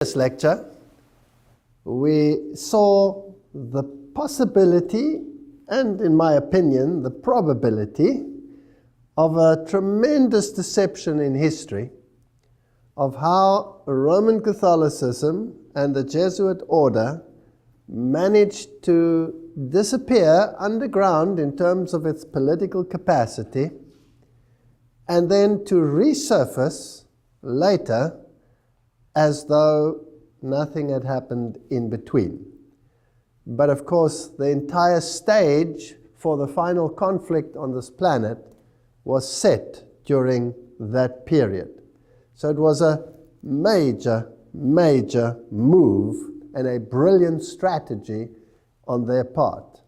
This lecture, we saw the possibility, and in my opinion, the probability of a tremendous deception in history of how Roman Catholicism and the Jesuit order managed to disappear underground in terms of its political capacity, and then to resurface later as though nothing had happened in between. But of course, the entire stage for the final conflict on this planet was set during that period. So it was a major, major move and a brilliant strategy on their part.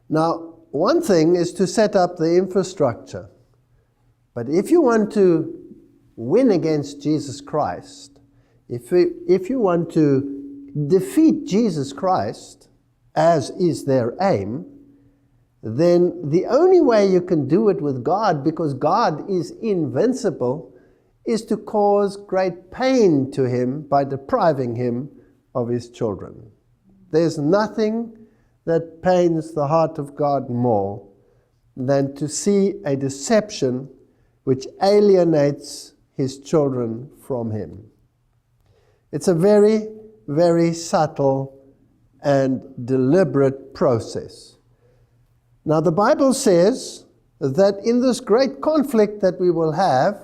Now, one thing is to set up the infrastructure. But if you want to win against Jesus Christ, if you want to defeat Jesus Christ, as is their aim, then the only way you can do it with God, because God is invincible, is to cause great pain to him by depriving him of his children. There's nothing that pains the heart of God more than to see a deception which alienates his children from him. It's a very, very subtle and deliberate process. Now, the Bible says that in this great conflict that we will have,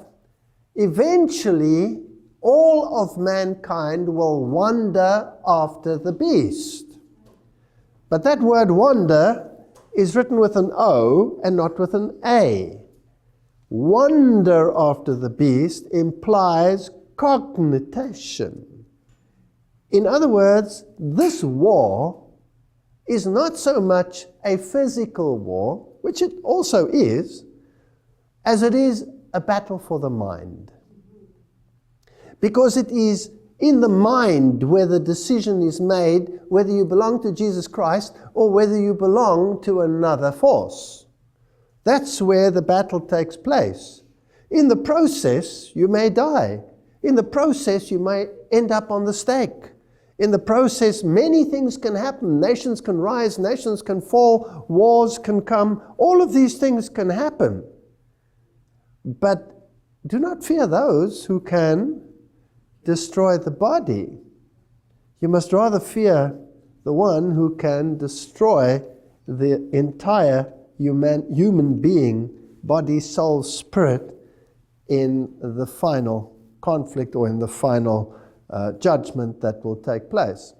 eventually all of mankind will wander after the beast. But that word wander is written with an O and not with an A. Wander after the beast implies cognition. In other words, this war is not so much a physical war, which it also is, as it is a battle for the mind. Because it is in the mind where the decision is made whether you belong to Jesus Christ or whether you belong to another force. That's where the battle takes place. In the process, you may die. In the process, you may end up on the stake. In the process, many things can happen. Nations can rise, nations can fall, wars can come. All of these things can happen. But do not fear those who can destroy the body. You must rather fear the one who can destroy the entire human being, body, soul, spirit, in the final conflict or in the final judgment that will take place.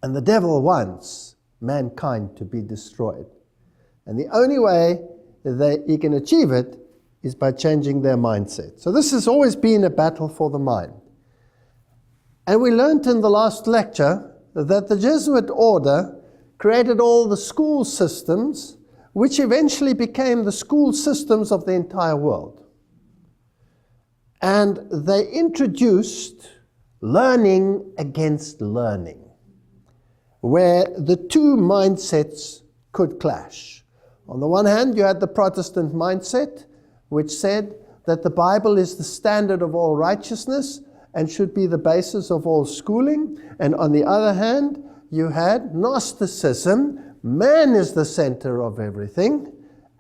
And the devil wants mankind to be destroyed. And the only way that he can achieve it is by changing their mindset. So this has always been a battle for the mind. And we learned in the last lecture that the Jesuit order created all the school systems which eventually became the school systems of the entire world. And they introduced learning against learning, where the two mindsets could clash. On the one hand, you had the Protestant mindset, which said that the Bible is the standard of all righteousness and should be the basis of all schooling. And on the other hand, you had Gnosticism. Man is the center of everything,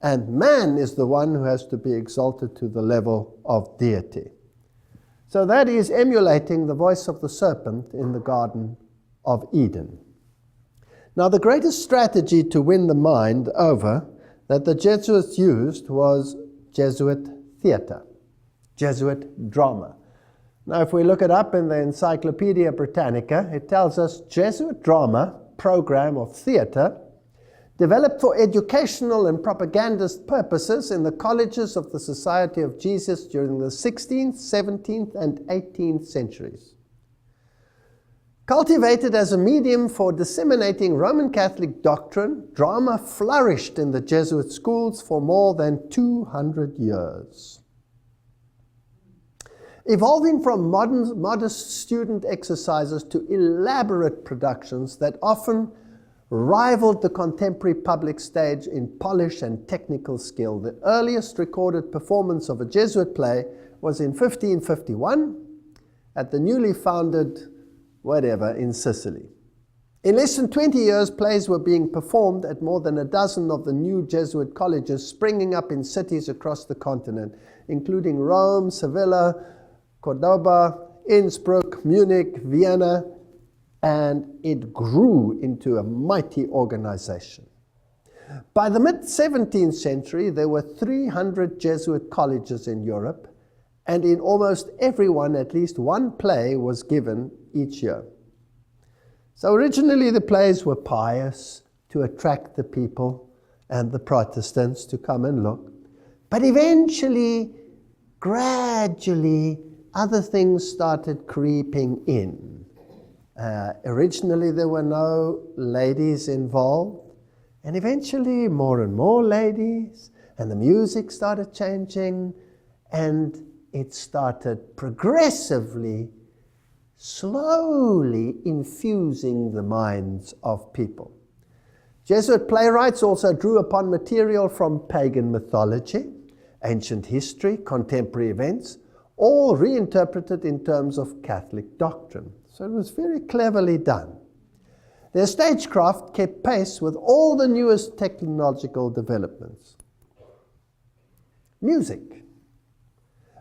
and man is the one who has to be exalted to the level of deity. So that is emulating the voice of the serpent in the Garden of Eden. Now, the greatest strategy to win the mind over that the Jesuits used was Jesuit theater, Jesuit drama. Now, if we look it up in the Encyclopedia Britannica, it tells us Jesuit drama, program of theater, developed for educational and propagandist purposes in the colleges of the Society of Jesus during the 16th, 17th, and 18th centuries. Cultivated as a medium for disseminating Roman Catholic doctrine, drama flourished in the Jesuit schools for more than 200 years. Evolving from modest student exercises to elaborate productions that often rivaled the contemporary public stage in polish and technical skill. The earliest recorded performance of a Jesuit play was in 1551, at the newly founded whatever in Sicily. In less than 20 years, plays were being performed at more than a dozen of the new Jesuit colleges springing up in cities across the continent, including Rome, Sevilla, Cordoba, Innsbruck, Munich, Vienna, and it grew into a mighty organization. By the mid-17th century, there were 300 Jesuit colleges in Europe, and in almost every one, at least one play was given each year. So originally the plays were pious to attract the people and the Protestants to come and look. But eventually, gradually, other things started creeping in. Originally there were no ladies involved, and eventually more and more ladies, and the music started changing, and it started progressively, slowly infusing the minds of people. Jesuit playwrights also drew upon material from pagan mythology, ancient history, contemporary events, all reinterpreted in terms of Catholic doctrine. So it was very cleverly done. Their stagecraft kept pace with all the newest technological developments. Music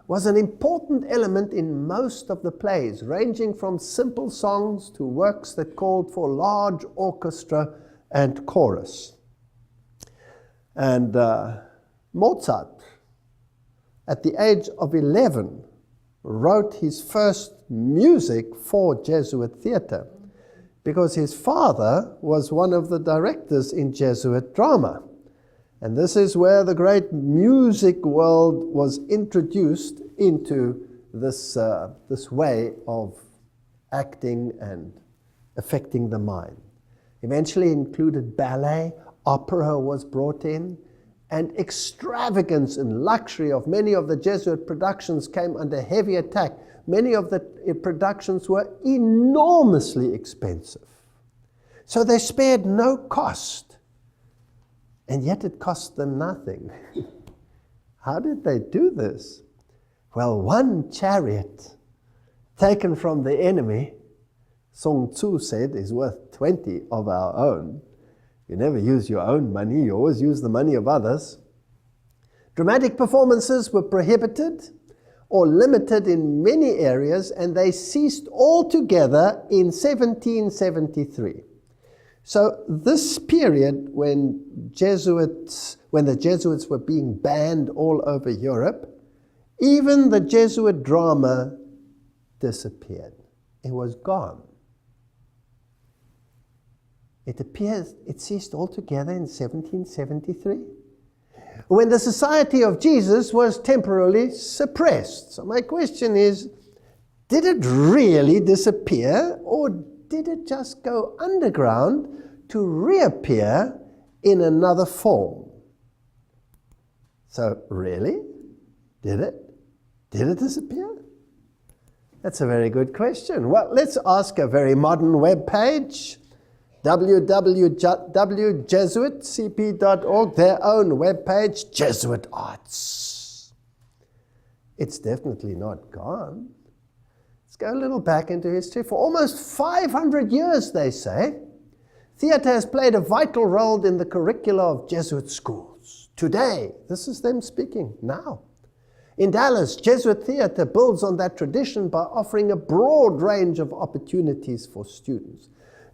was an important element in most of the plays, ranging from simple songs to works that called for large orchestra and chorus. And Mozart, at the age of 11, wrote his first music for Jesuit theater because his father was one of the directors in Jesuit drama. And this is where the great music world was introduced into this way of acting and affecting the mind. Eventually included ballet, opera was brought in, and extravagance and luxury of many of the Jesuit productions came under heavy attack. Many of the productions were enormously expensive. So they spared no cost. And yet it cost them nothing. How did they do this? Well, one chariot taken from the enemy, Sun Tzu said, is worth 20 of our own. You never use your own money, you always use the money of others. Dramatic performances were prohibited or limited in many areas, and they ceased altogether in 1773. So this period when the Jesuits were being banned all over Europe, even the Jesuit drama disappeared. It was gone. It ceased altogether in 1773, when the Society of Jesus was temporarily suppressed. So my question is, did it really disappear, or did it just go underground to reappear in another form? So really, did it disappear? That's a very good question. Well, let's ask a very modern web page, www.jesuitcp.org, their own web page, Jesuit Arts. It's definitely not gone. Let's go a little back into history. For almost 500 years, they say, theater has played a vital role in the curricula of Jesuit schools. Today, this is them speaking now. In Dallas, Jesuit theater builds on that tradition by offering a broad range of opportunities for students.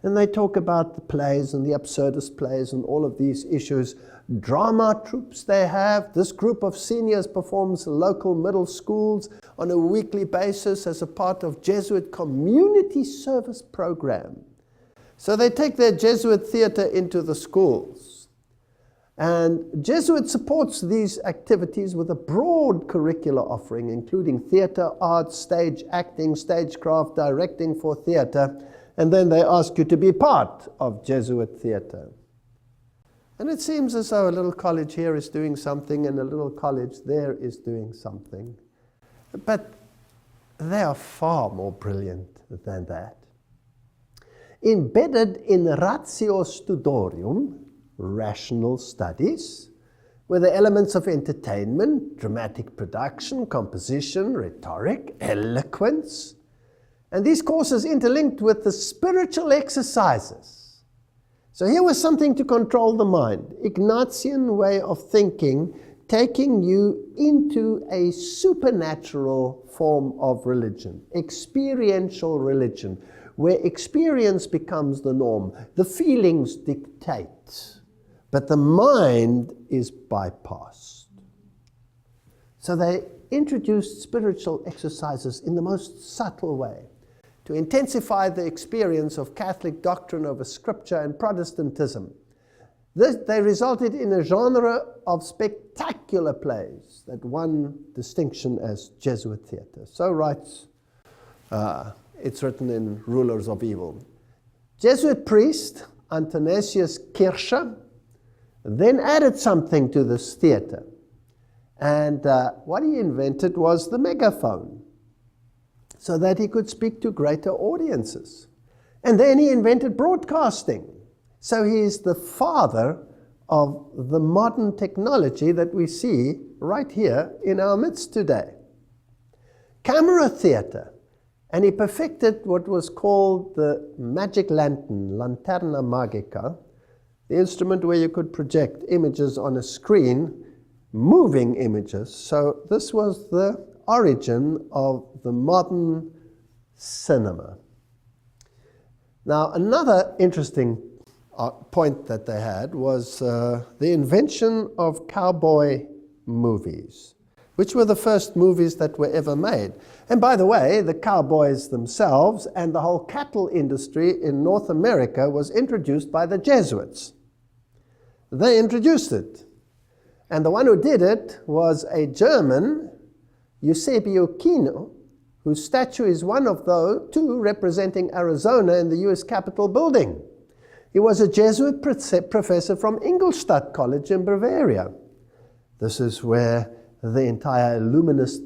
And they talk about the plays and the absurdist plays and all of these issues. Drama troupes they have. This group of seniors performs local middle schools on a weekly basis as a part of Jesuit community service program. So they take their Jesuit theater into the schools. And Jesuit supports these activities with a broad curricula offering, including theater, arts, stage acting, stagecraft, directing for theater. And then they ask you to be part of Jesuit theater. And it seems as though a little college here is doing something and a little college there is doing something. But they are far more brilliant than that. Embedded in ratio studorium, rational studies, were the elements of entertainment, dramatic production, composition, rhetoric, eloquence, And these courses interlinked with the spiritual exercises. So here was something to control the mind. Ignatian way of thinking, taking you into a supernatural form of religion, experiential religion, where experience becomes the norm. The feelings dictate, but the mind is bypassed. So they introduced spiritual exercises in the most subtle way to intensify the experience of Catholic doctrine over Scripture and Protestantism. They resulted in a genre of spectacular plays that won distinction as Jesuit theatre. So writes, it's written in Rulers of Evil. Jesuit priest Athanasius Kircher then added something to this theatre. And what he invented was the megaphone, so that he could speak to greater audiences. And then he invented broadcasting. So he is the father of the modern technology that we see right here in our midst today. Camera theater. And he perfected what was called the magic lantern, lanterna magica, the instrument where you could project images on a screen, moving images. So this was the origin of the modern cinema. Now, another interesting point that they had was the invention of cowboy movies, which were the first movies that were ever made. And by the way, the cowboys themselves and the whole cattle industry in North America was introduced by the Jesuits. They introduced it. And the one who did it was a German, Eusebio Kino, whose statue is one of those two representing Arizona in the U.S. Capitol building. He was a Jesuit professor from Ingolstadt College in Bavaria. This is where the entire Illuminist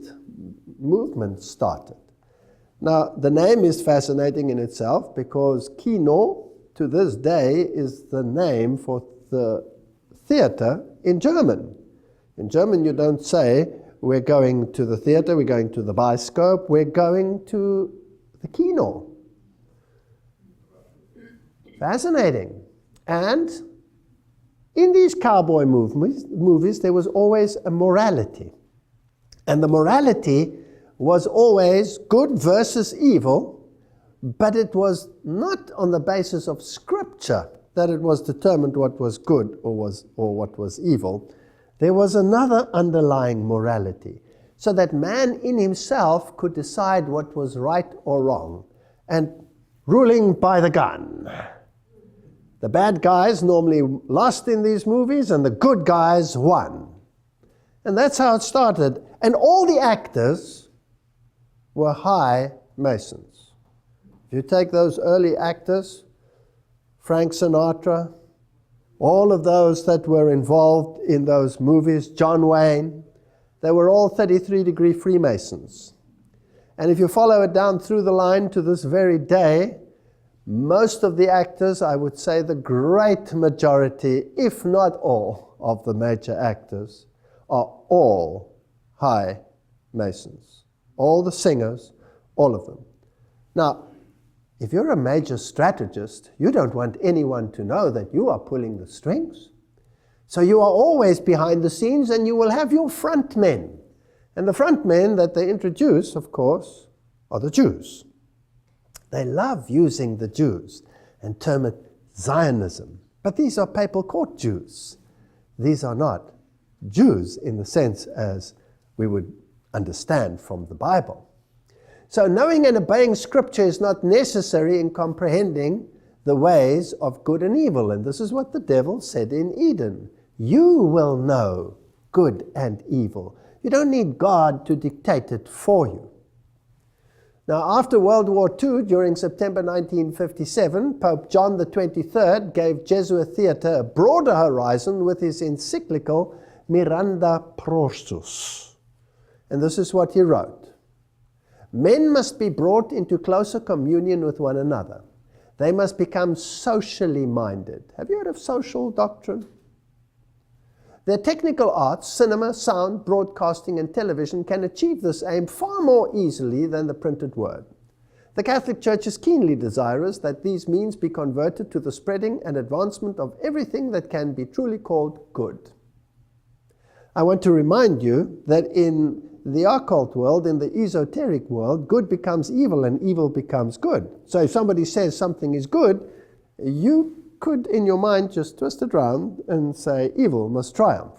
movement started. Now, the name is fascinating in itself because Kino, to this day, is the name for the theater in German. In German, you don't say, we're going to the theater, we're going to the bioscope, we're going to the Kino. Fascinating. And in these cowboy movies, there was always a morality. And the morality was always good versus evil, but it was not on the basis of Scripture that it was determined what was good or what was evil. There was another underlying morality, so that man in himself could decide what was right or wrong, and ruling by the gun. The bad guys normally lost in these movies, and the good guys won. And that's how it started. And all the actors were high Masons. If you take those early actors, Frank Sinatra, all of those that were involved in those movies, John Wayne, they were all 33-degree Freemasons. And if you follow it down through the line to this very day, most of the actors, I would say the great majority, if not all, of the major actors are all high Masons. All the singers, all of them. Now, if you're a major strategist, you don't want anyone to know that you are pulling the strings. So you are always behind the scenes, and you will have your front men. And the front men that they introduce, of course, are the Jews. They love using the Jews and term it Zionism. But these are papal court Jews. These are not Jews in the sense as we would understand from the Bible. So knowing and obeying Scripture is not necessary in comprehending the ways of good and evil. And this is what the devil said in Eden. You will know good and evil. You don't need God to dictate it for you. Now, after World War II, during September 1957, Pope John XXIII gave Jesuit theatre a broader horizon with his encyclical Miranda Prostus. And this is what he wrote. Men must be brought into closer communion with one another. They must become socially minded. Have you heard of social doctrine? Their technical arts, cinema, sound, broadcasting, and television can achieve this aim far more easily than the printed word. The Catholic Church is keenly desirous that these means be converted to the spreading and advancement of everything that can be truly called good. I want to remind you that in the occult world, in the esoteric world, good becomes evil and evil becomes good. So if somebody says something is good, you could in your mind just twist it around and say evil must triumph.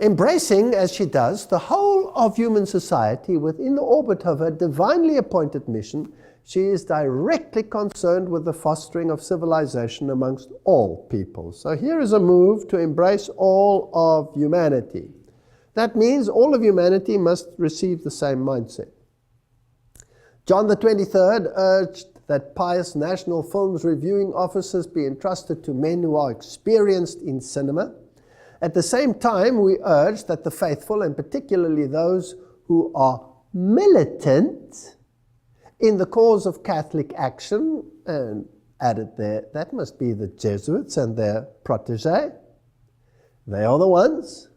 Embracing, as she does, the whole of human society within the orbit of her divinely appointed mission, she is directly concerned with the fostering of civilization amongst all people. So here is a move to embrace all of humanity. That means all of humanity must receive the same mindset. John the 23rd urged that pious national films reviewing offices be entrusted to men who are experienced in cinema. At the same time, we urge that the faithful, and particularly those who are militant in the cause of Catholic action, and added there, that must be the Jesuits and their protege, they are the ones,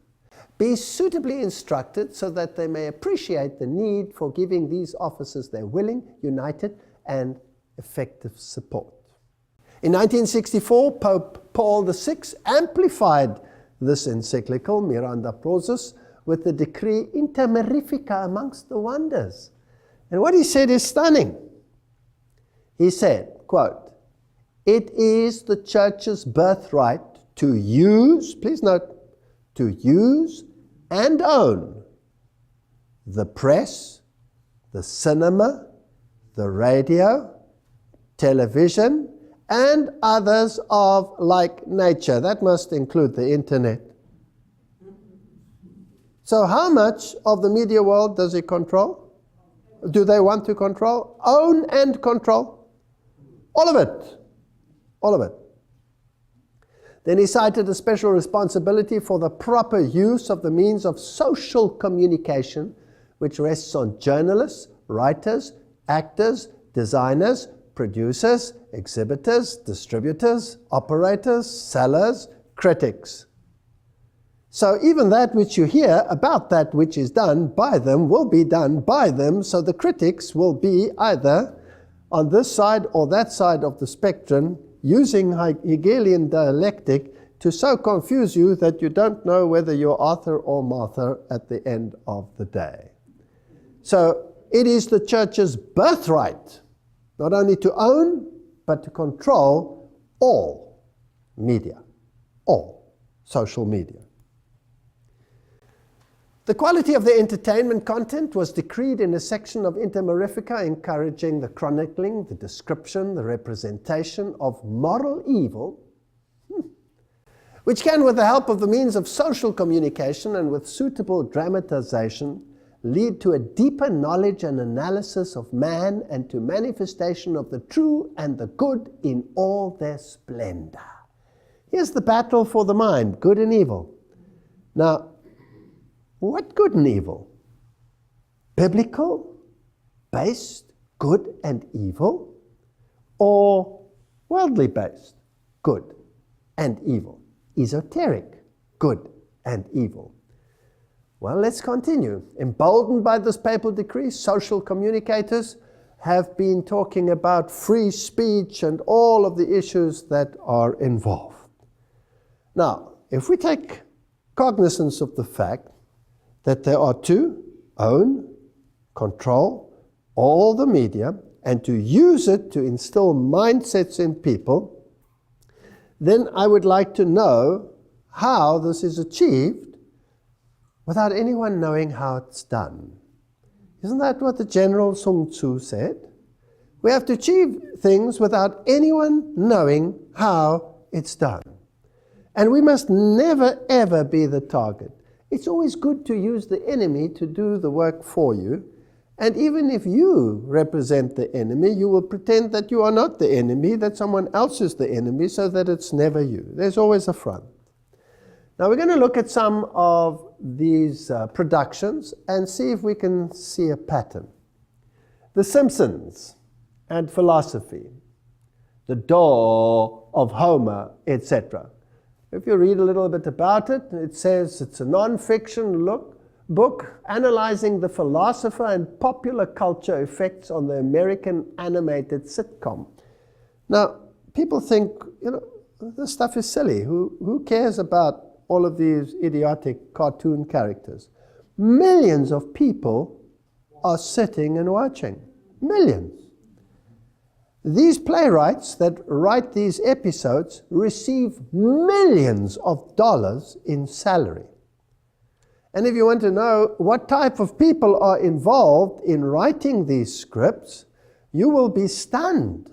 be suitably instructed so that they may appreciate the need for giving these officers their willing, united, and effective support. In 1964, Pope Paul VI amplified this encyclical, Miranda Prosus, with the decree Inter Mirifica amongst the wonders. And what he said is stunning. He said, quote, "It is the Church's birthright to use," please note, to use and own the press, the cinema, the radio, television, and others of like nature. That must include the internet. So how much of the media world does he control? Do they want to control? Own and control? All of it. All of it. Then he cited a special responsibility for the proper use of the means of social communication, which rests on journalists, writers, actors, designers, producers, exhibitors, distributors, operators, sellers, critics. So even that which you hear about that which is done by them will be done by them, so the critics will be either on this side or that side of the spectrum, using Hegelian dialectic to so confuse you that you don't know whether you're Arthur or Martha at the end of the day. So it is the Church's birthright not only to own, but to control all media, all social media. The quality of the entertainment content was decreed in a section of Inter Mirifica encouraging the chronicling, the description, the representation of moral evil, which can, with the help of the means of social communication and with suitable dramatization, lead to a deeper knowledge and analysis of man and to manifestation of the true and the good in all their splendor. Here's the battle for the mind, good and evil. Now, what good and evil? Biblical, based, good and evil? Or worldly based, good and evil? Esoteric, good and evil? Well, let's continue. Emboldened by this papal decree, social communicators have been talking about free speech and all of the issues that are involved. Now, if we take cognizance of the fact that there are to own, control all the media, and to use it to instill mindsets in people, then I would like to know how this is achieved without anyone knowing how it's done. Isn't that what the General Sun Tzu said? We have to achieve things without anyone knowing how it's done. And we must never, ever be the target. It's always good to use the enemy to do the work for you. And even if you represent the enemy, you will pretend that you are not the enemy, that someone else is the enemy, so that it's never you. There's always a front. Now we're going to look at some of these productions and see if we can see a pattern. The Simpsons and philosophy, the door of Homer, etc. If you read a little bit about it, it says it's a non-fiction look book analyzing the philosopher and popular culture effects on the American animated sitcom. Now, people think, this stuff is silly. Who cares about all of these idiotic cartoon characters? Millions of people are sitting and watching. Millions. These playwrights that write these episodes receive millions of dollars in salary. And if you want to know what type of people are involved in writing these scripts, you will be stunned,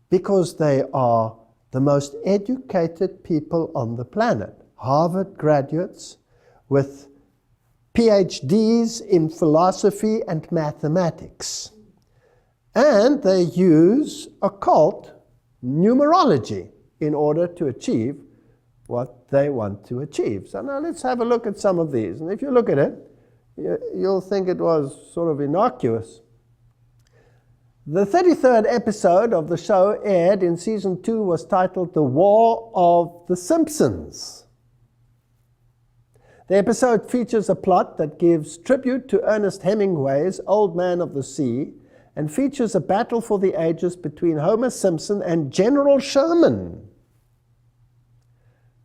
because they are the most educated people on the planet. Harvard graduates with PhDs in philosophy and mathematics. And they use occult numerology in order to achieve what they want to achieve. So now let's have a look at some of these. And if you look at it, you'll think it was sort of innocuous. The 33rd episode of the show aired in season 2 was titled The War of the Simpsons. The episode features a plot that gives tribute to Ernest Hemingway's Old Man of the Sea and features a battle for the ages between Homer Simpson and General Sherman.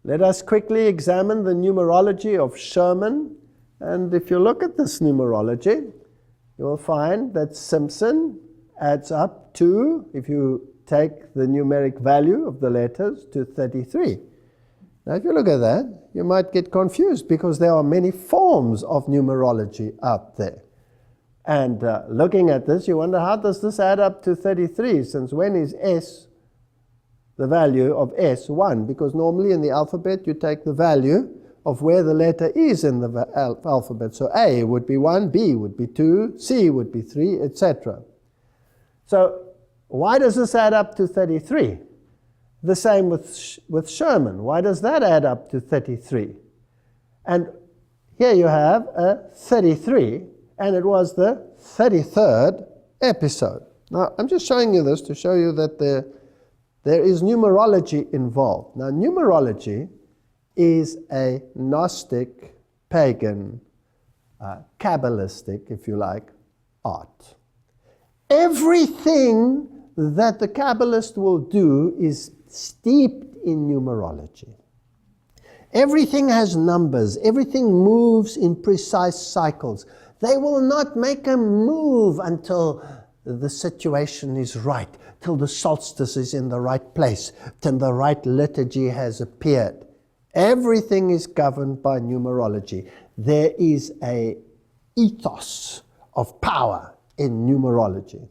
Let us quickly examine the numerology of Sherman. And if you look at this numerology, you will find that Simpson adds up to, if you take the numeric value of the letters, to 33. Now, if you look at that, you might get confused because there are many forms of numerology out there. And looking at this, you wonder, how does this add up to 33? Since when is S, the value of S, 1? Because normally in the alphabet, you take the value of where the letter is in the alphabet. So A would be 1, B would be 2, C would be 3, etc. So why does this add up to 33? The same with Sherman. Why does that add up to 33? And here you have a 33, and it was the 33rd episode. Now, I'm just showing you this to show you that there is numerology involved. Now, numerology is a Gnostic, pagan, Kabbalistic, if you like, art. Everything that the Kabbalist will do is steeped in numerology. Everything has numbers. Everything moves in precise cycles. They will not make a move until the situation is right, till the solstice is in the right place, till the right liturgy has appeared. Everything is governed by numerology. There is an ethos of power in numerology.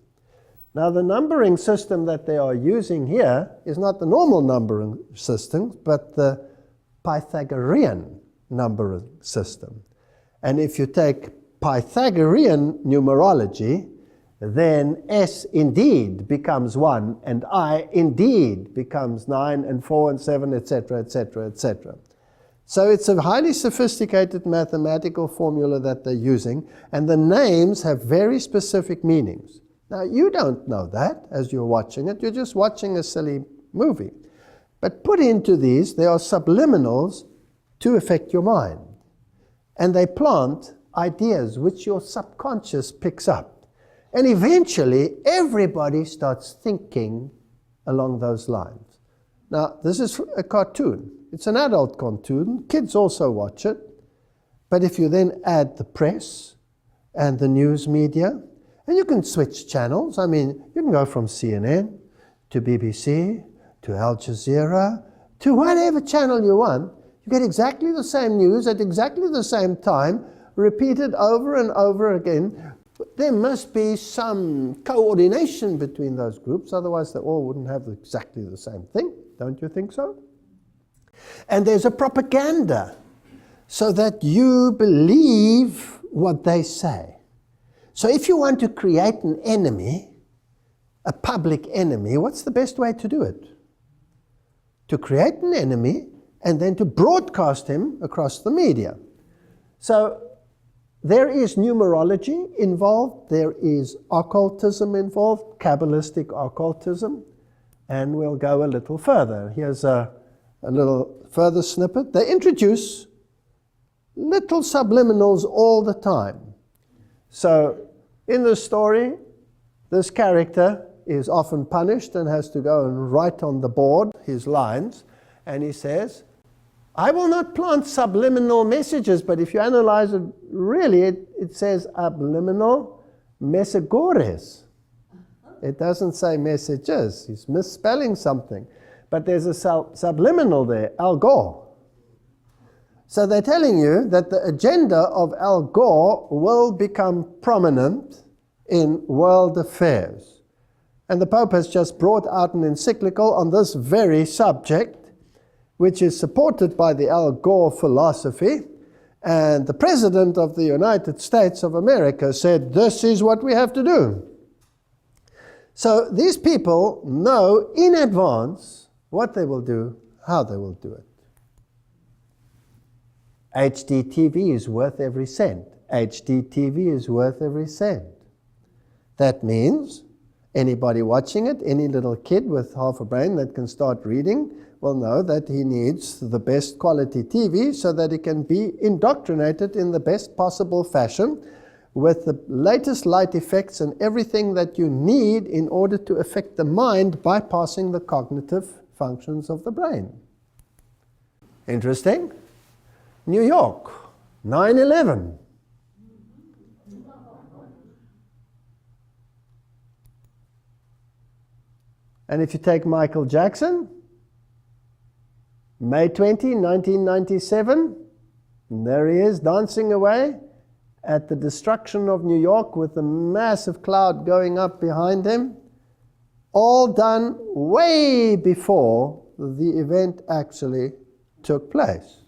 Now, the numbering system that they are using here is not the normal numbering system, but the Pythagorean numbering system. And if you take Pythagorean numerology, then S indeed becomes 1, and I indeed becomes 9, and 4, and 7, etc., etc., etc. So it's a highly sophisticated mathematical formula that they're using, and the names have very specific meanings. Now, you don't know that as you're watching it. You're just watching a silly movie. But put into these, there are subliminals to affect your mind. And they plant ideas which your subconscious picks up. And eventually, everybody starts thinking along those lines. Now, this is a cartoon. It's an adult cartoon. Kids also watch it. But if you then add the press and the news media, and you can switch channels. I mean, you can go from CNN to BBC to Al Jazeera to whatever channel you want. You get exactly the same news at exactly the same time, repeated over and over again. There must be some coordination between those groups, otherwise they all wouldn't have exactly the same thing. Don't you think so? And there's a propaganda so that you believe what they say. So if you want to create an enemy, a public enemy, what's the best way to do it? To create an enemy and then to broadcast him across the media. So there is numerology involved, there is occultism involved, Kabbalistic occultism, and we'll go a little further. Here's a little further snippet. They introduce little subliminals all the time. So in the story, this character is often punished and has to go and write on the board his lines, and he says, I will not plant subliminal messages, but if you analyze it, really it says subliminal messagores. It doesn't say messages. He's misspelling something. But there's a subliminal there, Al Gore. So they're telling you that the agenda of Al Gore will become prominent in world affairs. And the Pope has just brought out an encyclical on this very subject, which is supported by the Al Gore philosophy. And the President of the United States of America said, this is what we have to do. So these people know in advance what they will do, how they will do it. HDTV is worth every cent. HDTV is worth every cent. That means anybody watching it, any little kid with half a brain that can start reading, will know that he needs the best quality TV so that he can be indoctrinated in the best possible fashion with the latest light effects and everything that you need in order to affect the mind, bypassing the cognitive functions of the brain. Interesting? New York, 9/11. And if you take Michael Jackson, May 20, 1997, and there he is dancing away at the destruction of New York with a massive cloud going up behind him, all done way before the event actually took place.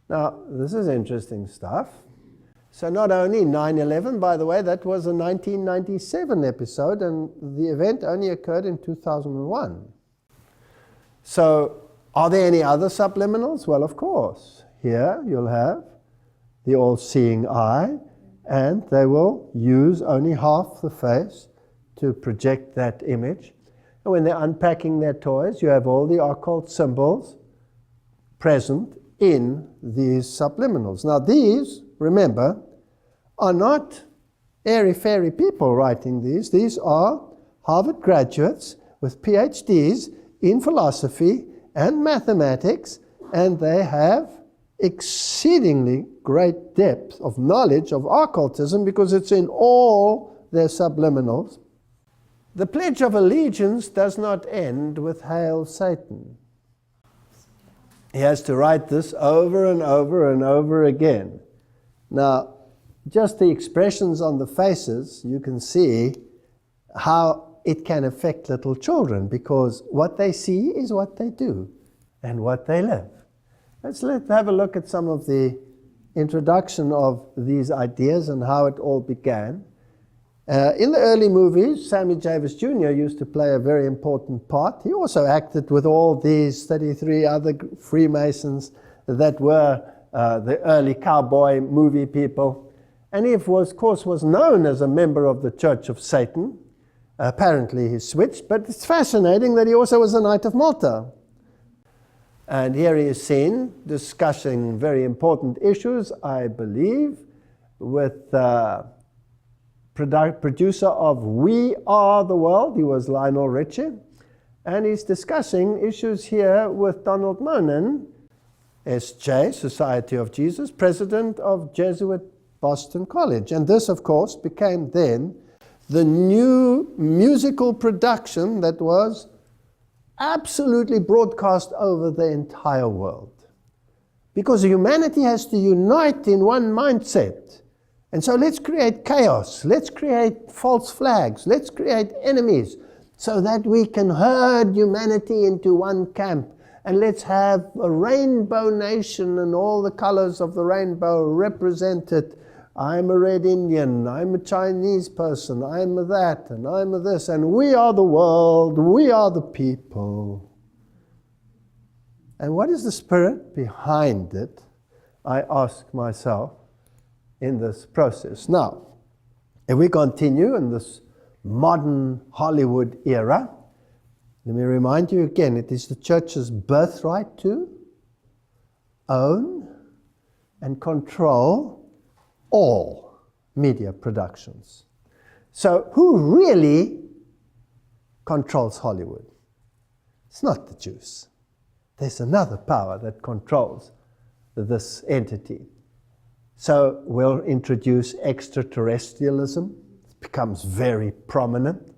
Now, this is interesting stuff. So not only 9/11, by the way, that was a 1997 episode, and the event only occurred in 2001. So are there any other subliminals? Well, of course. Here you'll have the all-seeing eye, and they will use only half the face to project that image. And when they're unpacking their toys, you have all the occult symbols present in these subliminals. Now these, remember, are not airy-fairy people writing these. These are Harvard graduates with PhDs in philosophy and mathematics, and they have exceedingly great depth of knowledge of occultism because it's in all their subliminals. The Pledge of Allegiance does not end with Hail Satan. He has to write this over and over and over again. Now, just the expressions on the faces, you can see how it can affect little children, because what they see is what they do and what they live. Let's have a look at some of the introduction of these ideas and how it all began. In the early movies, Sammy Davis Jr. used to play a very important part. He also acted with all these 33 other Freemasons that were the early cowboy movie people. And he, of course, was known as a member of the Church of Satan. Apparently he switched, but it's fascinating that he also was a Knight of Malta. And here he is seen discussing very important issues, I believe, with producer of We Are the World. He was Lionel Richie. And he's discussing issues here with Donald Monin, S.J., Society of Jesus, president of Jesuit Boston College. And this, of course, became then the new musical production that was absolutely broadcast over the entire world. Because humanity has to unite in one mindset. And so let's create chaos, let's create false flags, let's create enemies, so that we can herd humanity into one camp. And let's have a rainbow nation and all the colors of the rainbow represented. I'm a red Indian, I'm a Chinese person, I'm a that, and I'm a this, and we are the world, we are the people. And what is the spirit behind it? I ask myself in this process. Now, if we continue in this modern Hollywood era, let me remind you again, it is the church's birthright to own and control all media productions. So who really controls Hollywood? It's not the Jews. There's another power that controls this entity. So we'll introduce extraterrestrialism. It becomes very prominent.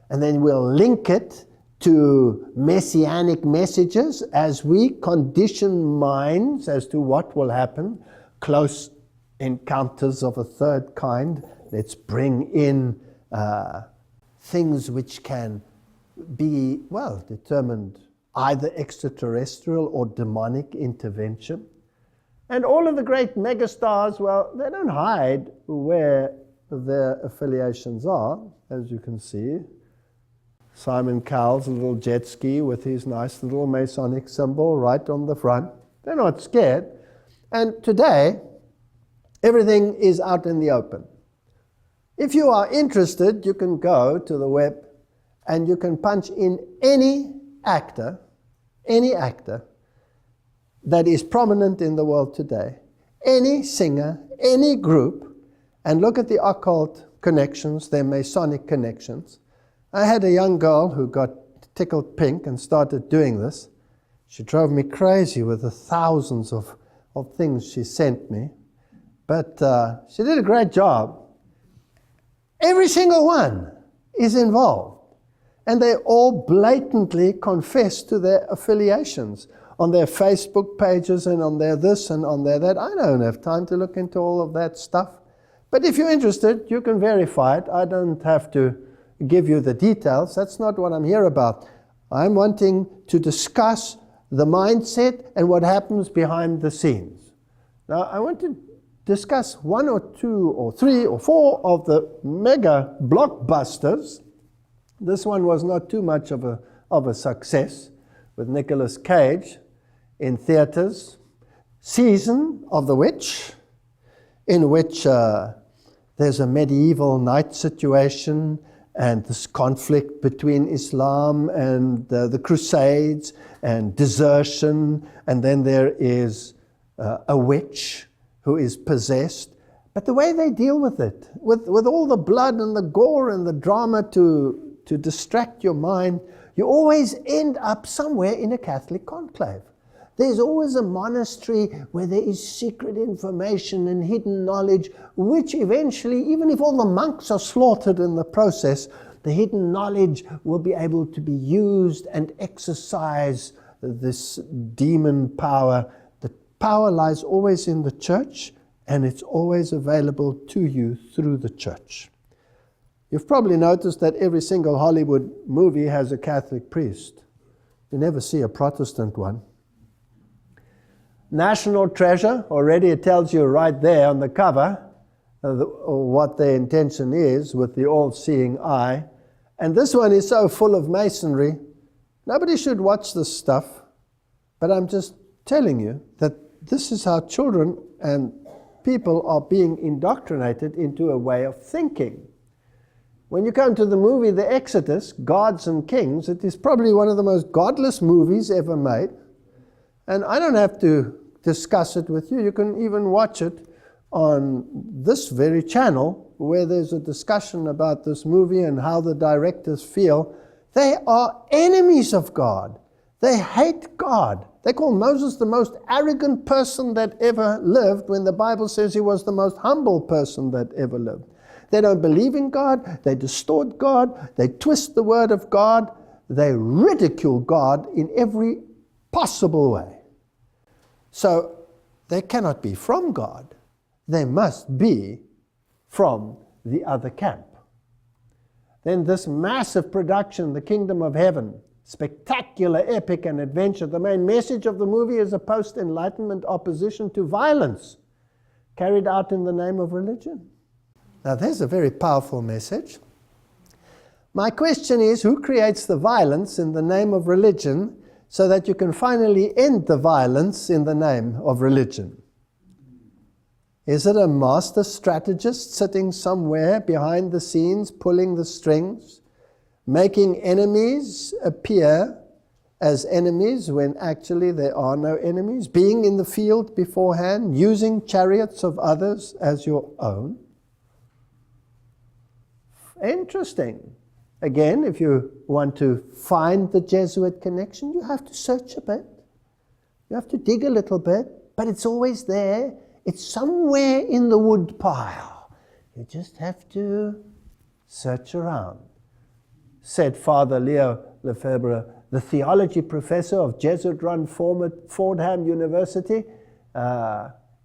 And then we'll link it to messianic messages as we condition minds as to what will happen. Close encounters of a third kind. Let's bring in things which can be, well, determined either extraterrestrial or demonic intervention. And all of the great megastars, well, they don't hide where their affiliations are, as you can see. Simon Cowell's little jet ski with his nice little Masonic symbol right on the front. They're not scared. And today, everything is out in the open. If you are interested, you can go to the web and you can punch in any actor that is prominent in the world today, any singer, any group, and look at the occult connections, their Masonic connections. I had a young girl who got tickled pink and started doing this. She drove me crazy with the thousands of things she sent me, but she did a great job. Every single one is involved, and they all blatantly confess to their affiliations on their Facebook pages and on their this and on their that. I don't have time to look into all of that stuff. But if you're interested, you can verify it. I don't have to give you the details. That's not what I'm here about. I'm wanting to discuss the mindset and what happens behind the scenes. Now, I want to discuss one or two or three or four of the mega blockbusters. This one was not too much of a success, with Nicolas Cage in theaters. Season of the Witch, in which there's a medieval knight situation and this conflict between Islam and the Crusades and desertion, and then there is a witch who is possessed. But the way they deal with it, with all the blood and the gore and the drama to distract your mind, you always end up somewhere in a Catholic conclave. There's always a monastery where there is secret information and hidden knowledge, which eventually, even if all the monks are slaughtered in the process, the hidden knowledge will be able to be used and exercise this demon power. The power lies always in the church, and it's always available to you through the church. You've probably noticed that every single Hollywood movie has a Catholic priest. You never see a Protestant one. National Treasure, already it tells you right there on the cover what their intention is with the all-seeing eye. And this one is so full of masonry. Nobody should watch this stuff, but I'm just telling you that this is how children and people are being indoctrinated into a way of thinking. When you come to the movie The Exodus, Gods and Kings, it is probably one of the most godless movies ever made. And I don't have to discuss it with you. You can even watch it on this very channel where there's a discussion about this movie and how the directors feel. They are enemies of God. They hate God. They call Moses the most arrogant person that ever lived when the Bible says he was the most humble person that ever lived. They don't believe in God. They distort God. They twist the word of God. They ridicule God in every possible way. So they cannot be from God. They must be from the other camp. Then this massive production, The Kingdom of Heaven, spectacular, epic, and adventure. The main message of the movie is a post-Enlightenment opposition to violence carried out in the name of religion. Now, there's a very powerful message. My question is, who creates the violence in the name of religion so that you can finally end the violence in the name of religion? Is it a master strategist sitting somewhere behind the scenes, pulling the strings, making enemies appear as enemies when actually there are no enemies, being in the field beforehand, using chariots of others as your own. Interesting. Again, if you want to find the Jesuit connection, you have to search a bit. You have to dig a little bit, but it's always there. It's somewhere in the wood pile. You just have to search around. Said Father Leo Lefebvre, the theology professor of Jesuit-run Fordham University.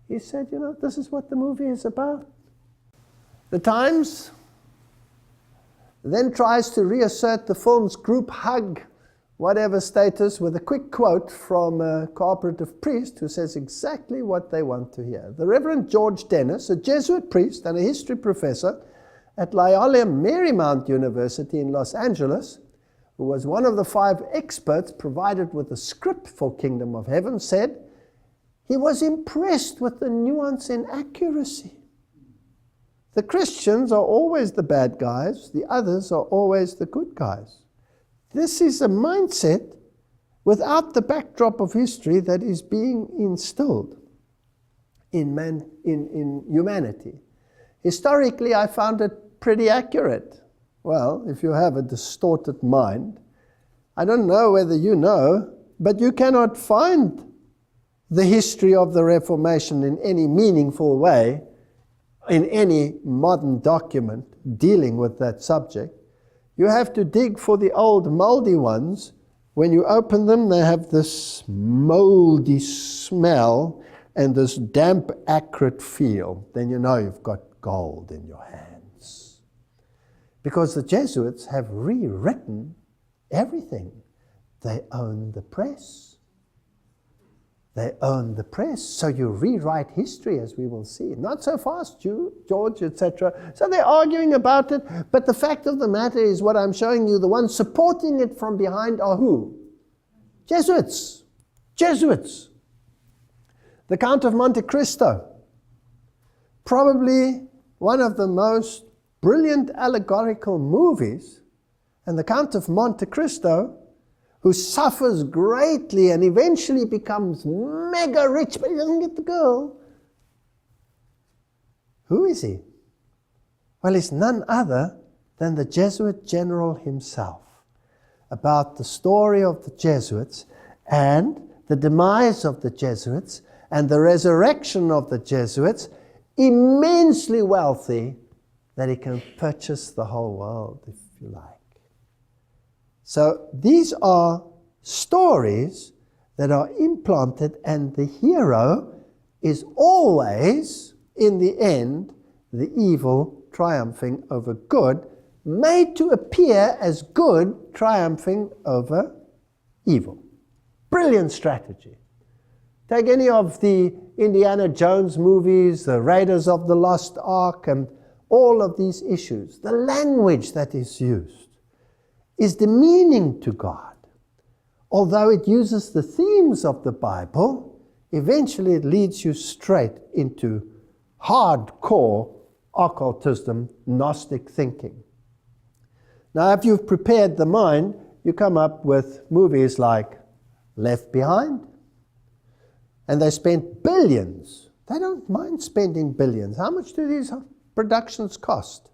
He said, this is what the movie is about. The Times then tries to reassert the film's group hug, whatever status, with a quick quote from a cooperative priest who says exactly what they want to hear. The Reverend George Dennis, a Jesuit priest and a history professor at Loyola Marymount University in Los Angeles, who was one of the 5 experts provided with the script for Kingdom of Heaven, said he was impressed with the nuance and accuracy. The Christians are always the bad guys, the others are always the good guys. This is a mindset without the backdrop of history that is being instilled in humanity. Historically, I found it pretty accurate. Well, if you have a distorted mind, I don't know whether you know, but you cannot find the history of the Reformation in any meaningful way in any modern document dealing with that subject. You have to dig for the old moldy ones. When you open them, they have this moldy smell and this damp, acrid feel. Then you know you've got gold in your hands. Because the Jesuits have rewritten everything. They own the press. They own the press, so you rewrite history, as we will see. Not so fast, George, etc. So they're arguing about it, but the fact of the matter is what I'm showing you, the ones supporting it from behind are who? Jesuits. Jesuits. The Count of Monte Cristo, probably one of the most brilliant allegorical movies, and the Count of Monte Cristo, who suffers greatly and eventually becomes mega rich, but he doesn't get the girl. Who is he? Well, he's none other than the Jesuit general himself. About the story of the Jesuits and the demise of the Jesuits and the resurrection of the Jesuits, immensely wealthy, that he can purchase the whole world, if you like. So these are stories that are implanted, and the hero is always, in the end, the evil triumphing over good, made to appear as good triumphing over evil. Brilliant strategy. Take any of the Indiana Jones movies, the Raiders of the Lost Ark, and all of these issues. The language that is used is demeaning to God. Although it uses the themes of the Bible, eventually it leads you straight into hardcore occultism, Gnostic thinking. Now, if you've prepared the mind, you come up with movies like Left Behind, and they spent billions. They don't mind spending billions. How much do these productions cost?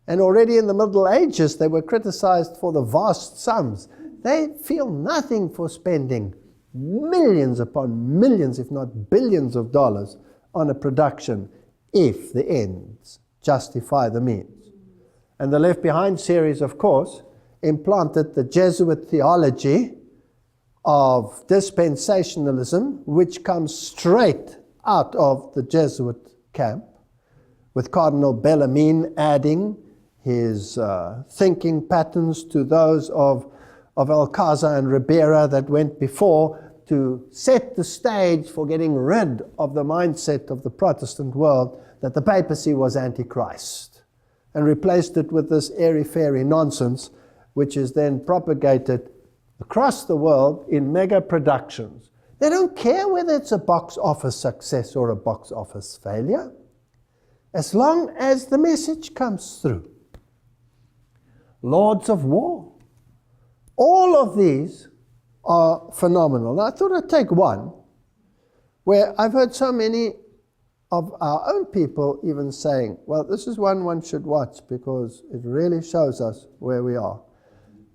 And already in the Middle Ages, they were criticized for the vast sums. They feel nothing for spending millions upon millions, if not billions of dollars on a production, if the ends justify the means. And the Left Behind series, of course, implanted the Jesuit theology of dispensationalism, which comes straight out of the Jesuit camp, with Cardinal Bellarmine adding his thinking patterns to those of Alcázar and Ribera that went before, to set the stage for getting rid of the mindset of the Protestant world that the papacy was Antichrist, and replaced it with this airy-fairy nonsense, which is then propagated across the world in mega productions. They don't care whether it's a box office success or a box office failure, as long as the message comes through. Lords of War. All of these are phenomenal. Now, I thought I'd take one where I've heard so many of our own people even saying, well, this is one should watch because it really shows us where we are.